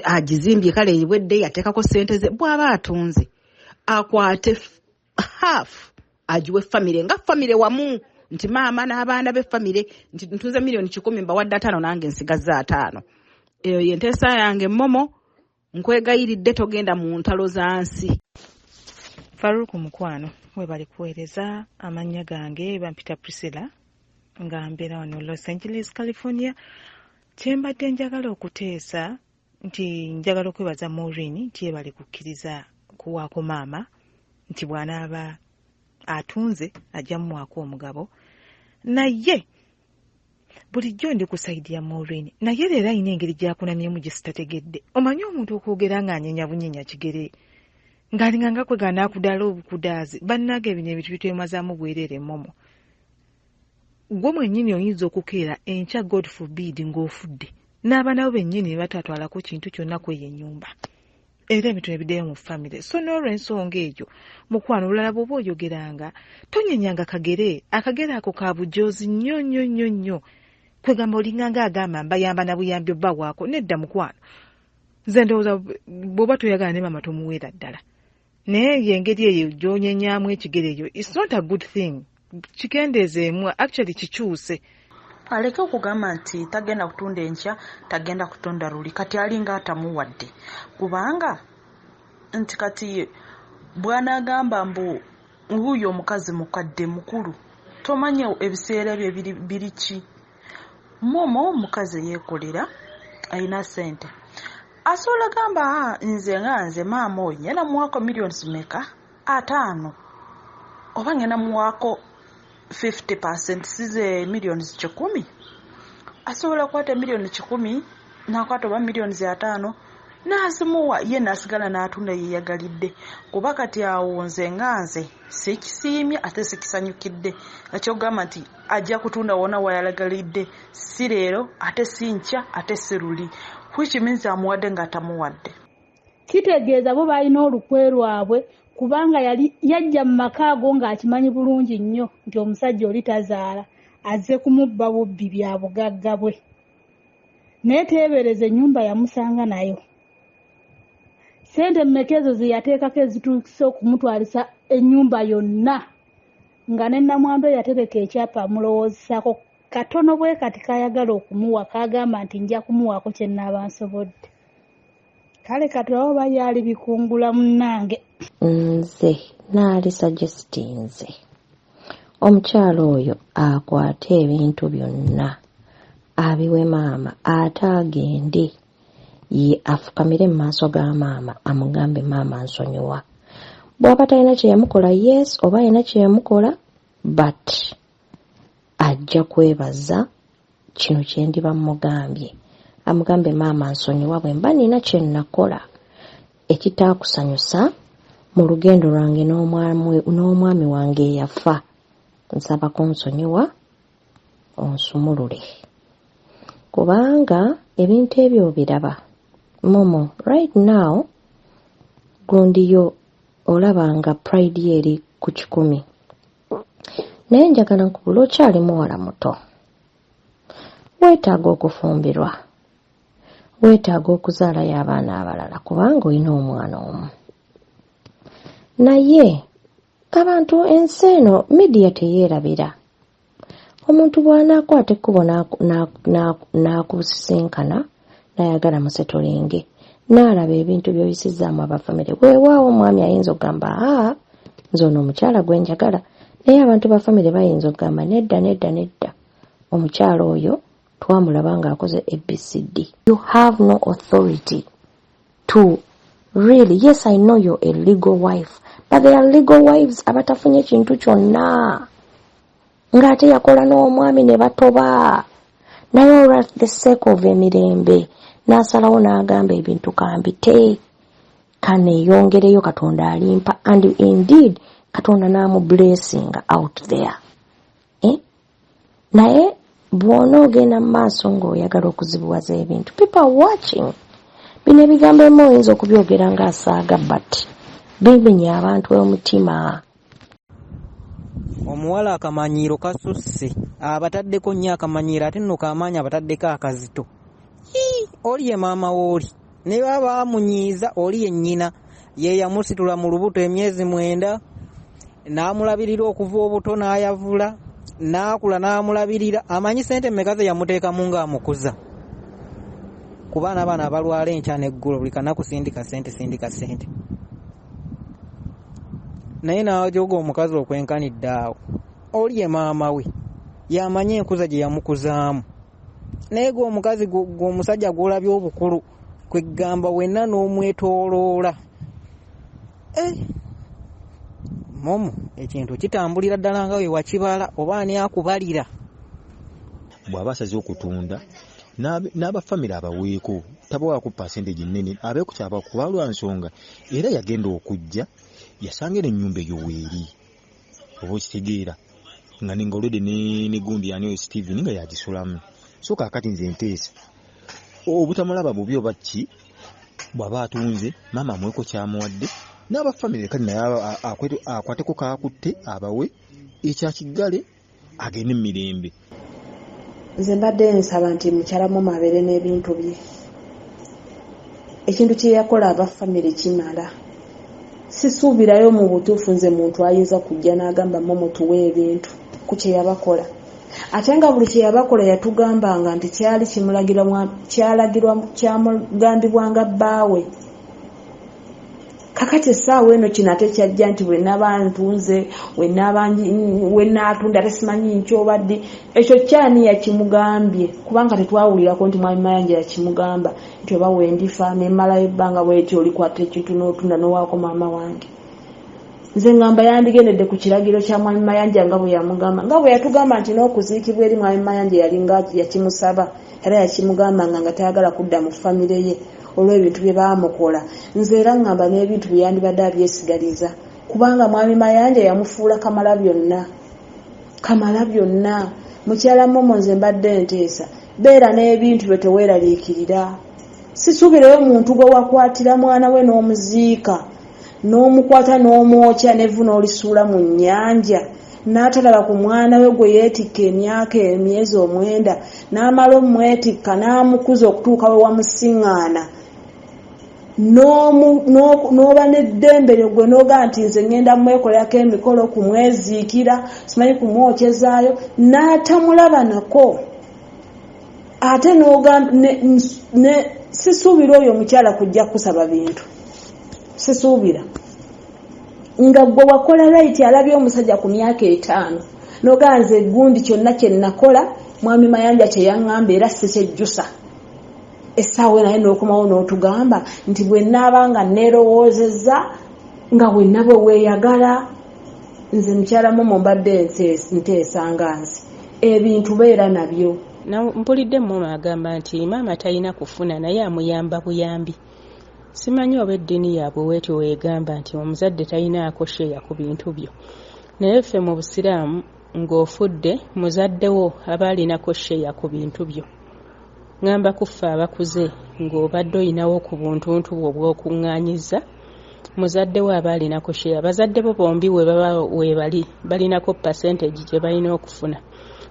agizimbye kale ewedde yateekako ssente ze. Bw'aba atunze akwate half agiwe famire nga famire wamu, nti maama n'abaana be famire, nti ntunze $1,000,000 mbawadde 5 nange nsigazza 5. Eyo yenteesa yange Momo, nkwegayiridde togenda mu ntalo za nsi. Faruku mukwano, we bali kuweereza amannya gange bampita Priscilla nga mbeera wano Los Angeles, California. Kyembadde njagala okuteesa nti njagala okwebaza Maureen nti ye bali kukkiriza kuwaako maama nti bw'anaaba atunze ajja mumuwaako omugabo. Naye bulijjo ndi ku sayidi ya Maureen, naye leero ayina engeri gy'akunamyemu gye sitategedde. Omanyi omuntu okwogera ng'anyenya bunyenya kigere ng'alinganga kwe ganaakudala obukudaazi bannage ebino ebintu bitwemazaamu bwereere Momo. Gwe mwennyini oyinza okukeera enkya God forbid ng'ofudde n'abaana bo bennyini ne batatwalako kintu kyonna kweyo ennyumba, era ebintu ebiddeyo mu famire. So n'olw'ensonga eyo mukwano olulala bw'oba oyogeranga tonyenyanga kagere, akagere ako ka bujoozi nnyo nnyo nnyo nnyo, kwegamba olinganga agamba mbayamba na buyambi obba waako. Nedda mukwano, nze ndowooza bw'oba toyagala ne maama tomuweera ddala, naye yengeri eyo gy'onyenyaamu ekigere eyo, it's not a good thing. Kikendeezeemu, actually kikyuse. Aleke okugamba nti tagenda kutunda enkya, tagenda kutunda luli, kati alinga atamuwadde. Kubanga nti kati bw'anaagamba mbu wuuyo omukazi mukadde mukulu, tomanye ebiseera bye biri ki. Momo omukazi yeekolera, alina ssente. asobola gamba nze nga nze maama oyo ngenda muwaako millions meka 5 oba ngenda muwaako 50% size millions 10 asobola kwata millions 10 nakwata oba millions 5 nazimuwa ye nasigala n'atunda yeyagalidde kuba kati awo nze nga nze sikisiimye ate sikisanyukidde ekyogamba nti ajja kutunda wona wayalagalidde si leero ate si nkya ate si luli which means amuwadde ng'atamuwadde. Kitegeeza bo balina olukwe lwabwe kubanga yajja mu maka ago ng'akimanyi bulungi nnyo nti omusajja oli tazaala azze kumubba bubbi bya bugagga bwe. Naye teebereza ennyumba yamusanga nayo. Sente mmeka ezo ze yateekako ezituukisa okumutwalisa ennyumba yonna nga ne nnamwandu yatereka ekyapa amulowoozesako katono bwe kati kayagala okumuwa kagamba nti nja kumuwaako kye nnaaba nsobodde. Kale kati abo bayali bikungula munnange. Nze naali suggestinze omukyalo oyo akwate ebintu byonna abiwe maama ate agende ye afukamire mu maaso ga maama amugambe maama nsonyiwa. Bw'aba talina kye yamukola yes oba yina kye yamukola but ajja kwebaza kino kye ndiba mugambye amugambe maama nsonyiwa bwe mba nina kye nakola ekitaakusanyusa mu lugendo lwange n'omwami wange eyafa nsaba kunsonyiwa onsumulule kubanga ebintu ebyo biraba momo right now gundiyo olabanga pride eri ku 10 naye njagala nkubula okyali muwala muto weetaaga okufumbirwa weetaaga okuzaalayo abaana abalala kubanga olina omwana omu. Naye abantu ensi eno midiya teyeerabira. Omuntu bw'anaakwata ekkubo n'akusisinkana n'ayagala musetolinge n'alaba ebintu by'oyisizaamu abafamire weewaawo omwami ayinza okugamba nze ono omukyala gwe njagala naye abantu bafamire bayinza okugamba nedda omukyala oyo twamulaba ng'akoze ABCD. You have no authority to really, yes I know you're a legal wife but there are legal wives abatafunye ekintu kyonna ng'ate yakola n'omwami ne batoba naye olwa the sake of emirembe n'asalawo n'agamba ebintu kambite kaneeyongereyo Katonda alimpa and indeed Katonda n'amu blessing out there. Naye bw'ona ogenda mu maaso ng'oyagala okuzibuwaza ebintu people are watching. Bino ebigambo emu oyinza okubyogera ng'asaaga but bibinya abantu omutima. Omuwala akamanyiiro kasusse abataddeko nnyo akamanyiiro ate nno kamaanyi abataddeko akazito. Oli ye maama wooli ne baba amunyiiza oli ye nnyina ye yamusitula mu lubuto emyezi 9 n'amulabirira okuva obuto n'ayavula n'akula n'amulabirira amanyi sente mmeka ze yamuteekamu ng'amukuza ku baana bano abalwala enkya n'eggulo buli kanaku sindika sente naye n'ajoga omukazi okwenkanidde awo oli ye maama we yamanyi enkuza gye yamukuzaamu naye gwe omukazi gwe omusajja gw'olabye obukulu kwegamba wenna n'omwetooloola momo ekintu kitambulira ddala nga we wakibala oba ani akubalira. Bw'aba asaze okutunda n'abafamire abaweeko tabawaako pasenteegi nnene abeekukyaba kuba lwa nsonga era yagenda okujja yasanga ennyumba eyo weeri oba okitegeera nga nengolwedde ne gundi ani oyo Steven nga yagisulamu so kaakati nze nteesa obutamulaba bubi oba ki bw'aba atunze maama amweko kyamuwadde n'abafamire kati naye akwateko kaakutte abawe ekyakigale agende mu mirembe. Nze mbadde nsaba nti mukyala mu mabeere n'ebintu bye ekintu kye yakola abafamire kimala sisuubirayo mu butuufu nze muntu ayinza kujja n'agamba momo tuwe ebintu ku kye yabakola ate nga buli kye yabakola yatugambanga nti kyali kyamugambibwanga bbaawe kakati essaawa eno kino ate kyajja nti bwe naba ntunze we naatunda tesimanyi nkyobadde ekyo kyani yakimugambye kubanga tetwawulirako nti mwami Mayanja yakimugamba nti oba wendifa nemalayo ebbanga bweti olikwata ekintu n'otunda n'owaako maama wange. Nze ngamba yandigendedde ku kiragiro kya mwami Mayanja nga bwe yamugamba nga bwe yatugamba nti n'okuziikibwa eri mwami Mayanja yalinga yakimusaba era yakimugamba nga tayagala kudda mu famire ye olw'ebintu bye baamukola. Nze era ngamba n'ebintu bye yandibadde abyesigaliza kubanga mwami Mayanja yamufuula kamala byonna. Mukyala Momo nze mbadde nteesa beera n'ebintu bye teweeraliikirira. Sisuubirayo muntu gwe wakwatira mwana we n'omuziika n'omukwata n'omwokya n'evvu n'olisuula mu nnyanja n'atalaba ku mwana we gwe yeetikka emyezi 9 n'amala omwetikka n'amukuza okutuuka we wamusiŋŋaana n'oba n'eddembe gwe n'ogaa nti nze ngenda mwekolerako emikolo kumweziikira simanyi kumwokyezaayo n'atamulaba nako ate sisuubira oyo omukyala kujja kusaba bintu sisuubira nga gwe wakola right alabye omusajja ku myaka 5 n'ogaa nze gundi kyonna kye nakola mwami Mayanja kyeyaŋŋamba era sikyejjusa essaawa naye n'okomawo n'otugamba nti bwe naabanga neerowoozezza nga wenna bwe weeyagala. Nze mukyala Momo mbadde nteesa nga nze ebintu beera nabyo. Mpulidde Momo agamba nti maama talina kufuna naye amuyamba buyambi. Simanyi oba eddiini yaabwe weetyo weegamba nti omuzadde talinaako sheeya ku bintu byo, naye ffe mu Busiraamu ng'ofudde muzaddewo aba alinako sheeya ku bintu byo. Ngamba kuffe abakuze ng'obadde olinawo ku buntuntu bwo bw'okuŋŋaanyiza muzaddewo aba alinako sheeya. Abazadde bo bombi we baba weebali balinako percentage gye balina okufuna.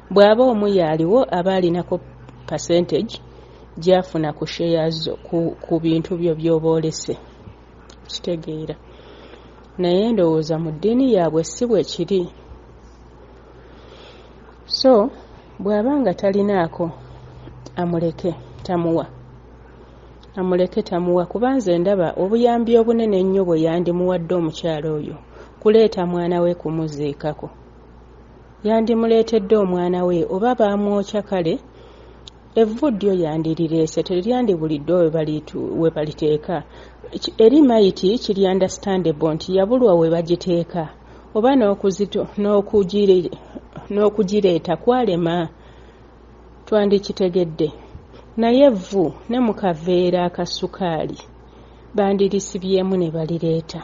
Bw'aba omu yaaliwo aba alinako percentage gyafuna ku sheeyazo ku bintu byo by'oboolese. Kitegeera. Naye ndowooza mu ddiini yaabwe si bwe kiri. So bw'abanga talinaako amuleke tamuwa kubanze ndaba obuyambi obunene ennyo bwe yandimuwadde omukyala oyo kuleeta mwana we kumuziikako. Yandimuleetedde omwana we oba baamwokya kale evvu ddyo yandirireese teryandibulidde we baliteeka. Eri mayiti kiri understandable nti yabulwa we bagiteeka oba n'okugireeta kwalema twandikitegedde. Naye evvu ne mu kaveera akasukaali bandirisibyemu ne balireeta.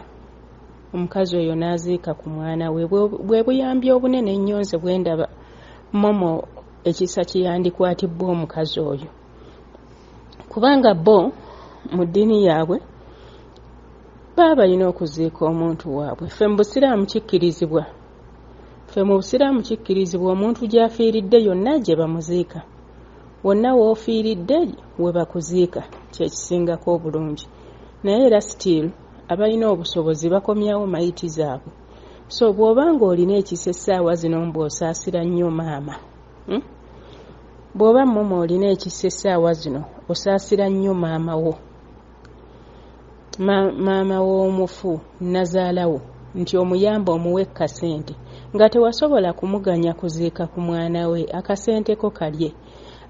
Omukazi oyo n'aziika ku mwana we bwe buyambi obunene ennyo nze bwe ndaba Momo ekisa kiyandikwatibbwa omukazi oyo kubanga bo mu ddiini yaabwe baba balina okuziika omuntu waabwe. Ffe mu Busiraamu kikkirizibwa omuntu gy'afiiridde yonna gye bamuziika. Wonna w'ofiiridde we bakuziika kyekisingako obulungi. Naye era still abalina obusobozi bakomyawo mayiti zaabwe. So bw'obanga olina ekisa essaawa zino mbw'osaasira nnyo maama. Bw'oba Momo olina ekisa essaawa zino osaasira nnyo maama wo. Maama w'omufu nazaalawo nti omuyamba omuwe kasente nga tewasobola kumuganya kuziika ku mwana we akasenteko kalye.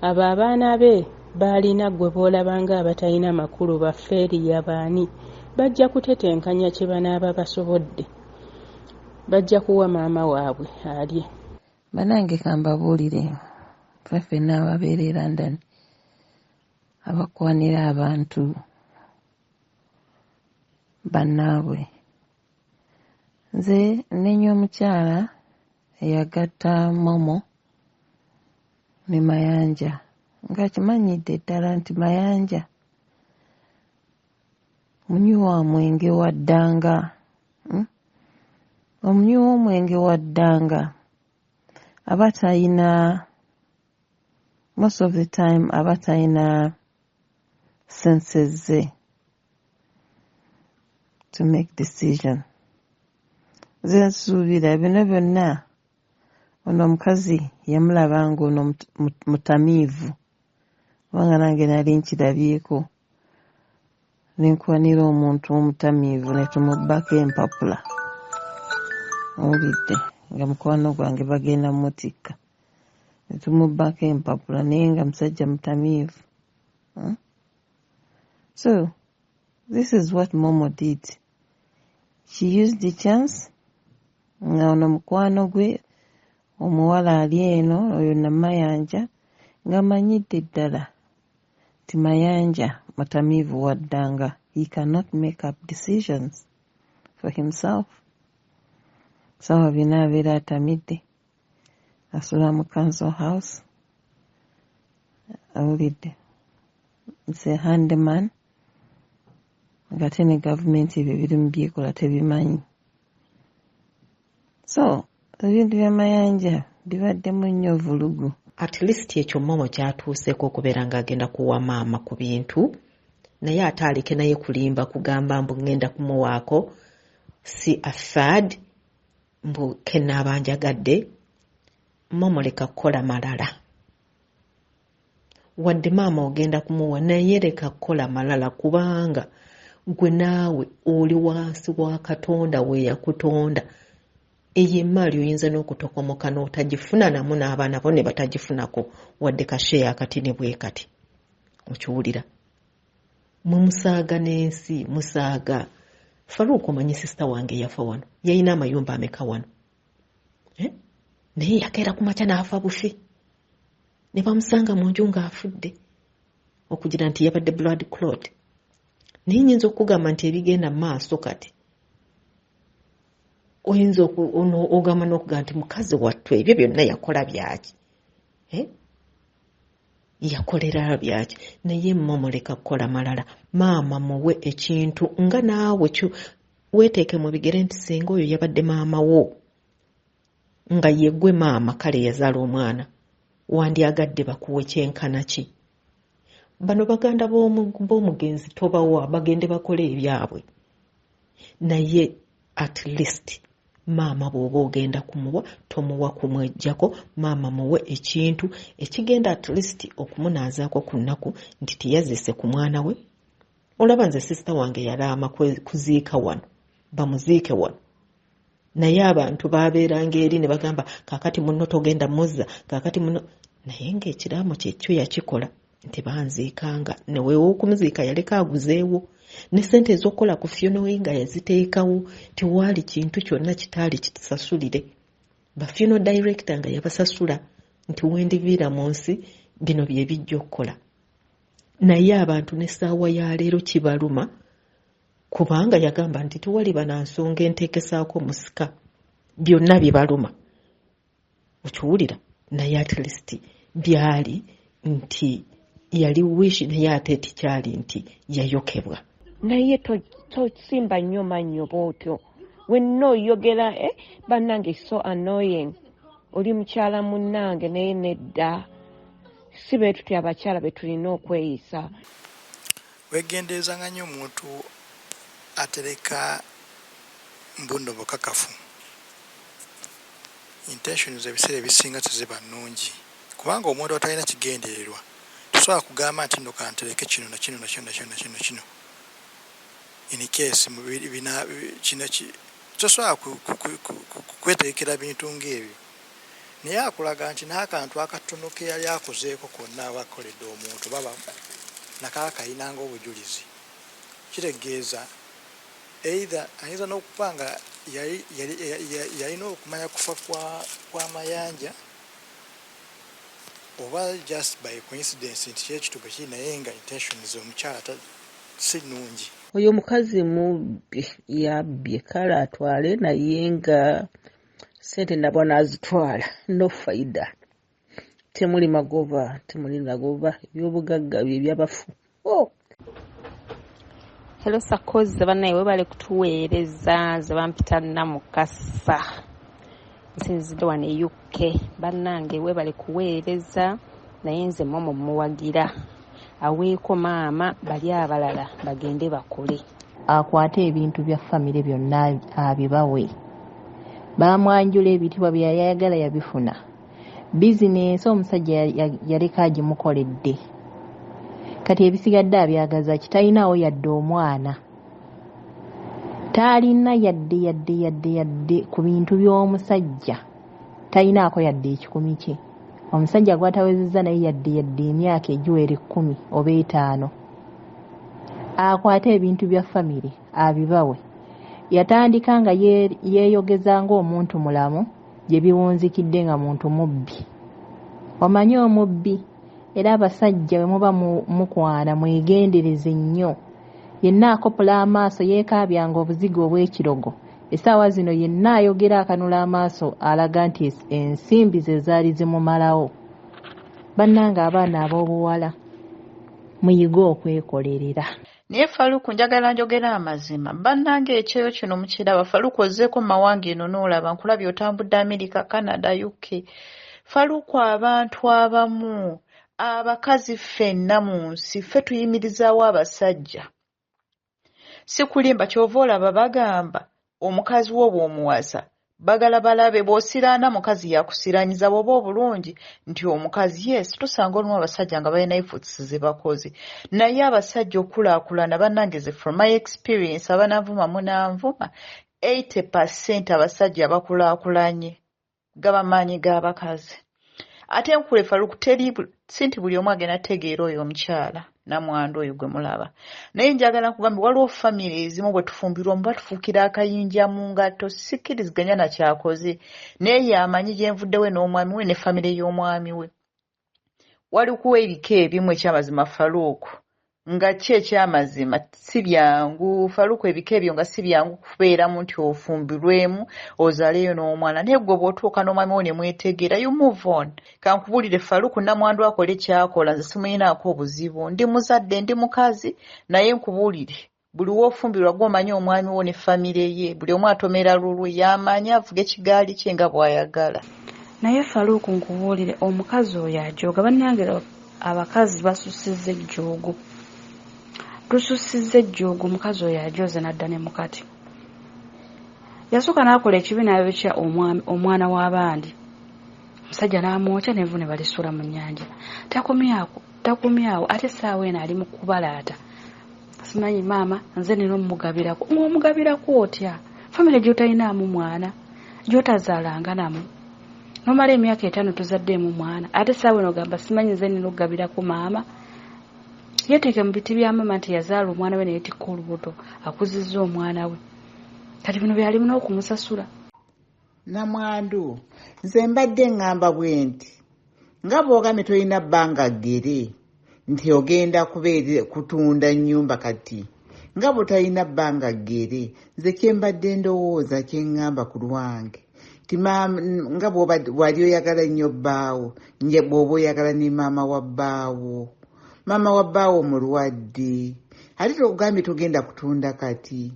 Abo abaana be baalina gwe boolabanga abatalina makulu baffeeri yabaani bajja kutetenkanya kye banaaba basobodde. Bajja kuwa maama waabwe alye. Banange kambabuulire ffenna ababeera e London abakwanira abantu bannaabwe. Nze nnenya omukyala eyagatta Momo ne Mayanja nga kimanyidde ddala nti Mayanja munywi wa mwenge wa ddanga. Omunywi w'omwenge wa ddanga aba talina most of the time aba talina senses ze to make decision. Nze nsuubira bino byonna ono omukazi yamulaba ng'ono mutamiivu kubanga nange nali nkirabyeko. nenkwanira omuntu omutamiivu ne tumubbako empapula owulidde nga mukwano gwange bagenda mutikka ne tumubbako empapula naye nga musajja mutamiivu. So this is what Momo did. She used the chance nga ono mukwano gwe omuwala ali eno oyo Namayanja nga manyidde ddala ti Mayanja matamiivu waddanga. He cannot make up decisions for himself. Sawa bina abeera atamidde asula mu council house awulidde nse handeman ngate ne gavumenti ebyo biri mu byekola tebimanyi. So ebintu bya Mayanja bibaddemu nnyo vulugu. At least ekyo Momo kyatuuseeko okubeera ng'agenda kuwa maama ku bintu naye ate aleke naye kulimba kugamba mbu ngenda kumuwaako si a third mbu kenaabanjagadde. Momo leka kukola malala wadde maama ogenda kumuwa naye leka kukola malala kubanga gwe naawe oli wansi wa Katonda we yakutonda. Eyo Emaali oyinza n'okutokomoka n'otagifuna namu n'abaana bo ne batagifunako wadde kasheya akatini bwe kati. Okiwulira mwe musaaga n'ensi musaaga. Faruku omanyi sisita wange yafa wano yalina amayumba ameka wano naye yakeera ku makya n'afa bufi ne bamusanga mu nju ng'afudde okugira nti yabadde blood clot. Naye nyinza okugamba nti ebigenda mu maaso kati oyinza ogamba n'okugamba nti mukazi wattu ebyo byonna yakola byaki yakolera byaki. Naye Momo leka kukola malala. Maama muwe ekintu nga naawe weeteeke mu bigere nti singa oyo yabadde maama wo nga yeggwe maama kale yazaala omwana wandyagadde bakuwe kyenkana ki. Bano baganda b'omugenzi tobawa bagende bakole ebyabwe naye at least maama bw'oba ogenda kumuwa tomuwa kumwejjako. Maama muwe ekintu ekigenda at least okumunaazaako ku nnaku nti tiyazise ku mwana we. Olaba nze sisita wange yalaama kuziika wano bamuziike wano naye abantu baabeeranga eri ne bagamba kaakati munno togenda muzza kaakati munno naye ng'ekiraamo kyekyo yakikola nti banziikanga neweewo okumuziika yaleka aguzeewo ne ssente ez'okukola ku funeral nga yaziteekawo tiwaali kintu kyonna kitaali kitusasulire. Ba funeral director nga yabasasula nti wendiviira mu nsi bino bye bijja okukola. Naye abantu n'essaawa ya leero kibaluma kubanga yagamba nti tiwali banansonga enteekesaako musika byonna bibaluma. Okiwulira naye at least byali nti yali wish naye ate tikyali nti yayokebwa. Naye tosimba nnyo mannyo bw'otyo wenna oyogera bannange so annoying. Oli mukyala munnange naye nedda si bwe tutya abakyala be tulina okweyisa. Wegendeezanga nnyo omuntu atereka mbundo bukakafu. Intentions ebiseera ebisinga teziba nnungi kubanga omuntu atalina kigendererwa tosobola kugamba nti nno kantereke kino na kino na kino na kino na kino na kino in case kino tosobola kweterekera bintu ng'ebyo. Naye akulaga nti n'akantu akatono ke yali akozeeko konna abakoledde omuntu baba nakakayinanga obujulizi kitegeeza either ayinza n'okuba nga yalina okumanya kufa kwa Mayanja oba just by coincidence nti kyekitugo kiri naye nga intentions omukyala si nnungi. Oyo mukazi mubbi yabbye kale atwale naye nga sente nabwo n'azitwala no faida. Temuli magoba temuli nagoba ebyobugagga by'ebyabafu. Hello Sakozi banaye webale kutuweereza zabampita Namukasa nsinzidde wano e UK bannange webale kuweereza naye nze Momo muwagira aweeko maama bali abalala bagende bakole akwate ebintu bya famire byonna abibawe bamwanjula ebitibwa byayagala yabifuna bizinesi omusajja yaleka agimukoledde kati ebisigadde abyagaza kitalinawo yadde omwana talina yadde ku bintu by'omusajja talinaako yadde ekikumi kye omusajja gwatawezezza naye yadde emyaka egiwera 10 oba 5 akwate ebintu bya famire abibawe yatandika nga yeeyogeza ng'omuntu mulamu gye biwunzikidde nga muntu mubbi omanyi omubbi era abasajja bwe muba mukwana mwegendereze nnyo yenna akopola amaaso yeekaabyanga obuzigo obw'ekirogo essaawa zino yenna ayogera akanula amaaso alaga nti ensimbi ze zaali zimumalawo bannanga abaana ab'obuwala muyige okwekolerera. Naye Faluku njagala njogera amazima bannange ekyeyo kino mukiraba Faluku ozzeeko mu mawanga eno n'olaba nkulabye otambudde America, Canada, UK. Faluku abantu abamu abakazi ffenna mu nsi ffe tuyimirizaawo abasajja si kulimba kyova olaba bagamba omukazi wo bw'omuwasa bagala balabe bw'osiraana mukazi yakusiranyiza bw'oba obulungi nti omukazi yes tusanga olumu abasajja nga balina efforts ze bakoze naye abasajja okulaakulana bannangeze from my experience abananvuma munanvuma 80% abasajja abakulaakulanye gaba maanyi g'abakazi ate nkule Faluku teri si nti buli omu agenda ategeera oyo omukyala namwandu oyo gwe mulaba naye njagala nkugambye waliwo famire ezimu bwe tufumbirwa omu batufuukira akayinja mu ngatto sikkiriziganya na kyakoze naye yamanyi gye nvuddewe n'omwami we ne famire y'omwami we walikuwa ebika ebimu ekyamazima Faluku nga ki ekyamazima si byangu Faluku ebika ebyo nga si byangu kubeeramu nti ofumbirwemu ozaaleyo n'omwana naye gwe bw'otuuka n'omwami wo ne mwetegeera you move on kankubuulire Faluku namwandu akole kyakola nze simuyinaako obuzibu ndi muzadde ndi mukazi naye nkubuulire buli w'ofumbirwa gw'omanyi omwami wo ne famire ye buli omu atomera lulwe yamanyi avuga ekigaali kye nga bw'ayagala. Naye Faluku nkubuulire omukazi oyo ajooga bannange abakazi basusizza ejjoogo tususizza ejjoogo omukazi oyo ajoze n'adda ne mukati yasooka n'akola ekibi n'ayokya omwana w'abandi omusajja n'amwokya n'envu ne balisula mu nnyanja takomyawo ate essaawa eno ali mu kubalaata simanyi maama nze nina omugabirako ng'omugabirako otya famire gy'otalinaamu mwana gy'otazaalanga namu nomala emyaka 5 tuzaddeemu mwana ate essaawa eno gamba simanyi nze nina okugabirako maama yeteeke mu biti bya mama nti yazaala omwana we neyetikka olubuto akuzizza omwana we kati bino byalimu n'okumusasula. Namwandu nze mbadde ngamba bwe nti nga bw'ogambye tolina bbanga ggere nti ogenda kutunda nnyumba kati nga bwe talina bbanga ggere nze kye mbadde ndowooza kye ŋŋamba ku lwange ti nga bw'ali oyagala nnyo bbaawo nje bw'oba oyagala ne maama wa bbaawo maama wa bbaawo mulwadde ate tokugambye togenda kutunda kati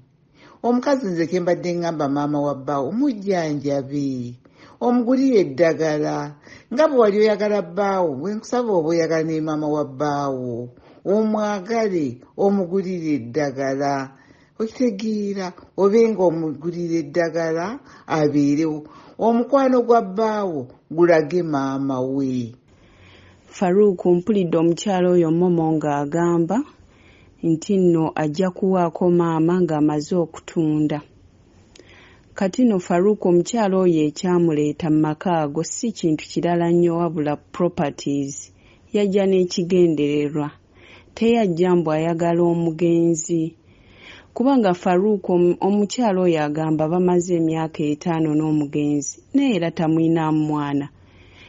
omukazi nze ke mbadde ŋŋamba maama wa bbaawo mujjanjabe omugulire eddagala nga bwe wali oyagala bbaawo bwe nkusaba oba oyagala ne maama wa bbaawo omwagale omugulire eddagala okitegeera obenga omugulire eddagala abeerewo omukwano gwa bbaawo gulage maama we. Faluku mpulidde omukyala oyo Momo ng'agamba nti nno ajja kuwaako maama ng'amaze okutunda. Kati nno Faluku omukyala oyo ekyamuleeta mu maka ago si kintu kirala nnyo wabula properties. Yajja n'ekigendererwa. Teyajja mbu ayagala omugenzi. Kubanga Faluku omukyala oyo agamba bamaze emyaka 5 n'omugenzi naye era tamuyinaamu mwana.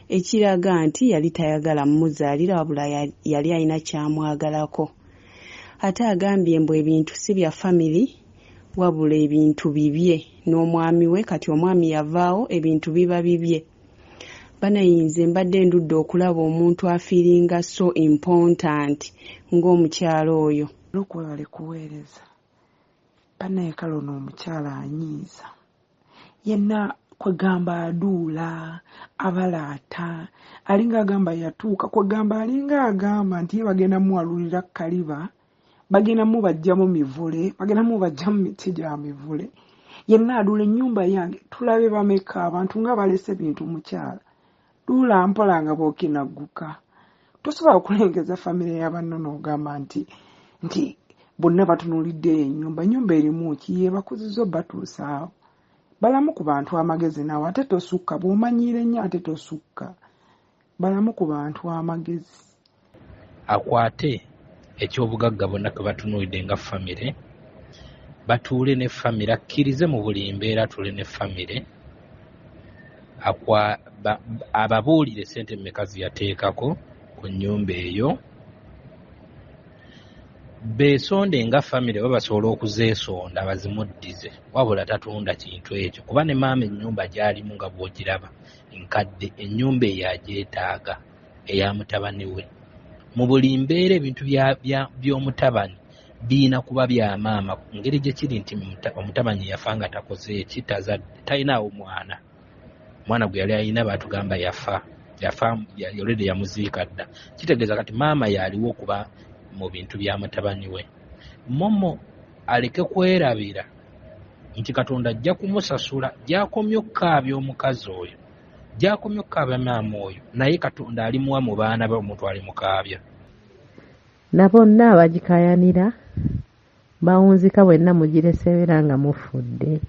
Ekiraga nti yali tayagala muzaalira wabula yali alina kyamwagalako. Ate agambye mbu ebintu si bya family wabula ebintu bibye n'omwami we kati omwami yavaawo ebintu biba bibye. Banayinze mbadde ndudde okulaba omuntu afiiringa so important ng'omukyala oyo. Lukuwe bali kuweereza banaye kale ono omukyala anyiiza yenna kwegamba aduula abalaata alinga agamba yatuuka kwegamba alinga agamba nti ye bagenda muwalulira kaliba bagenda mubajjamu mivule bagenda mubajjamu miti gya mivule yenna aduula ennyumba yange tulabe bameka abantu nga balese bintu mukyala duula mpola nga bookinagguka tosobola okulengeza famire y'abanno n'ogamba nti bonna batunuulidde ennyumba erimu ki yebakuzizo batuusaawo balamu ku bantu amagezi nawe ate tosukka bw'omanyiire nnyo ate tosukka balamu ku bantu amagezi akwate ekyobugagga bonna ke batunuulidde nga famire batuule ne famire akkirize mu buli mbeera tuule ne famire ababuulire sente mmeka ziyateekako ku nnyumba eyo beesonde nga famire babasobola okuzeesonda bazimuddize wabula tatunda kintu ekyo kuba ne maama ennyumba gy'alimu nga bw'ogiraba nkadde ennyumba eyo agyetaaga eya mutabani we mu buli mbeera ebintu by'omutabani biina kuba bya maama ngeri gye kiri nti omutabani yafa nga takoze eki talinaawo mwana gwe yali alina baatugamba yafa olwedde yamuziika dda kitegeeza kati maama yaliwo okuba mu bintu bya mutabani we momo aleke kwerabira nti katonda ajja kumusasula gyakomya okukaabya omukazi oyo gyakomya okukaabya maama oyo naye katonda alimuwa mu baana be omuntu alimukaabya na bonna abagikayanira bawunzika bwenna mugiresebera nga mufudde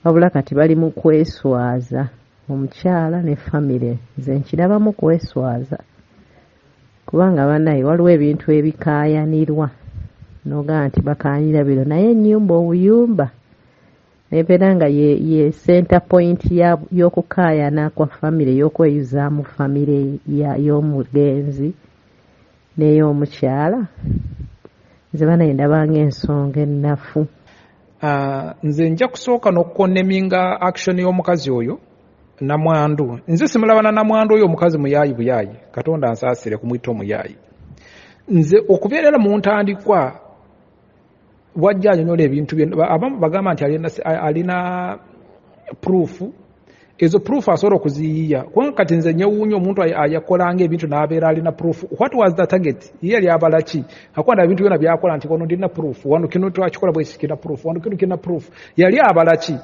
wabula kati bali mu kweswaza omukyala ne famire nze nkiraba mu kweswaza kubanga banaye waliwo ebintu ebikayanirwa noga nti bakayanira biro naye ennyumba obuyumba nebeera nga ye center point y'okukayana kwa famire y'okweyuzaamu famire y'omugenzi n'ey'omukyala nze banaye ndabanga ensonga ennafu nze nja kusooka n'okukondeminga action y'omukazi oyo namwandu nze simulabana namwandu oyo omukazi muyaayi buyaayi katonda ansaasire kumuyita omuyaayi nze okubeerera mu ntandikwa wajja anyonyola ebintu abamu bagamba nti alina proof ezo proof asobola okuziyiya kubanga kati nze nyewuunya omuntu ayakolanga ebintu n'abeera alina proof what was the target ye yali abala ki akwanda ebintu byonna byakola nti wano ndina proof wano kino twakikola bwesi kina proof wano kino kina proof yali abala ki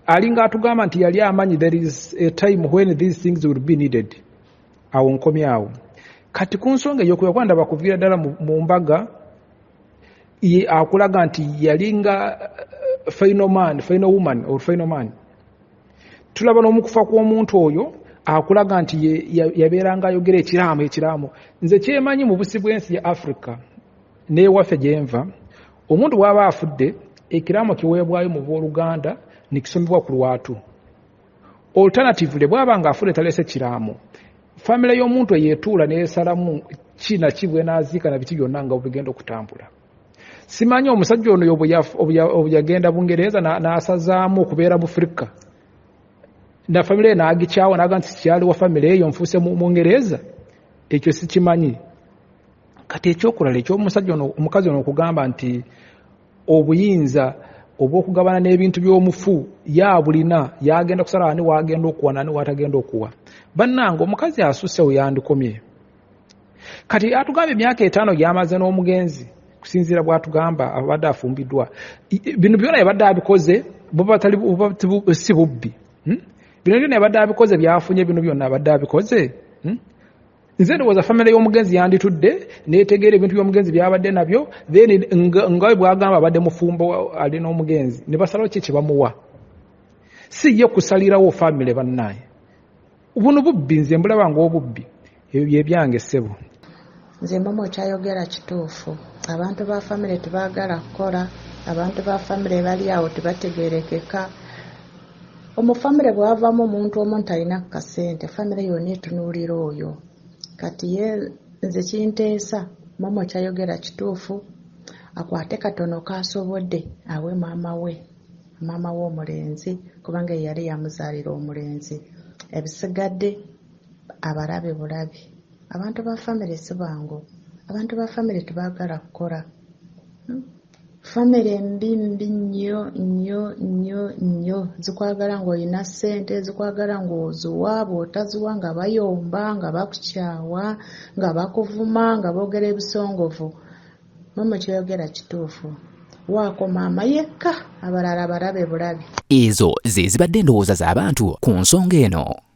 alinga atugamba nti yali amanyi there is a time when these things will be needed awo nkomyawo kati ku nsonga eyokwanda bakuviira ddala mu mbaga ye akulaga nti yalinga final woman tulaba n'omukufa kw'omuntu oyo akulaga nti yabeeranga ayogera ekiraamu nze kyemanyi mu busi bw'ensi ya Africa n'ewaffe gyenva omuntu bw'aba afudde ekiraamu kiweebwayo mu booluganda nikisomebwa ku lwatu alternatively bw'aba nga afudde talese kiraamu famire y'omuntu eyeetuula neesalamu kina kibwe n'aziika na biti byonna nga bigenda okutambula simanyi omusajja ono obuyagenda bungereza n'asazaamu okubeera mu Africa na famire n'agikyawa n'aga nti kyali wa famire eyo nfuuse mu Ngereza ekyo sikimanyi kati ekyokulala ekyomusajja ono omukazi ono okugamba nti obuyinza obw'okugabana n'ebintu by'omufu yabulina yagenda kusala ani wagenda okuwa nani watagenda okuwa bannanga omukazi asusse weyandikomye kati atugamba emyaka 5 gyamaze n'omugenzi kusinziira bw'atugamba abadde afumbiddwa bino byonna yabadde abikoze si bubbi bino byonna yabadde abikoze byafunye bino byonna abadde abikoze nze ndowooza famire y'omugenzi yanditudde neetegeera ebintu by'omugenzi byabadde nabyo then nga bwagamba abadde mufumbo ali n'omugenzi ne basalawo ki kyebamuwa si ye kusalirawo famire bannaye buno bubbi nze mbulaba ng'obubbi ebyo byebyange ssebo nze mama okyayogera kituufu abantu ba famire tebaagala kukola abantu ba famire bali awo tebategeerekeka omufamire bw'avaamu omuntu omu talina kasente famire yonna etunuulira oyo kati ye nze kinteesa mama okyayogera kituufu akwate katono kasobodde awe maama we omulenzi kubanga yali yamuzaalira omulenzi ebisigadde abalabe bulabi abantu ba famire si bangu abantu ba famire tebaagala kukola famire mbi nnyo zikwagala ng'olina ssente zikwagala ng'oziwa bw'otaziwa nga bayomba nga bakukyawa nga bakuvuma nga boogera ebisongovu mama kyeyogera kituufu waako maama yekka abalala balabe bulabi ezo ze zibadde endowooza z'abantu ku nsonga eno.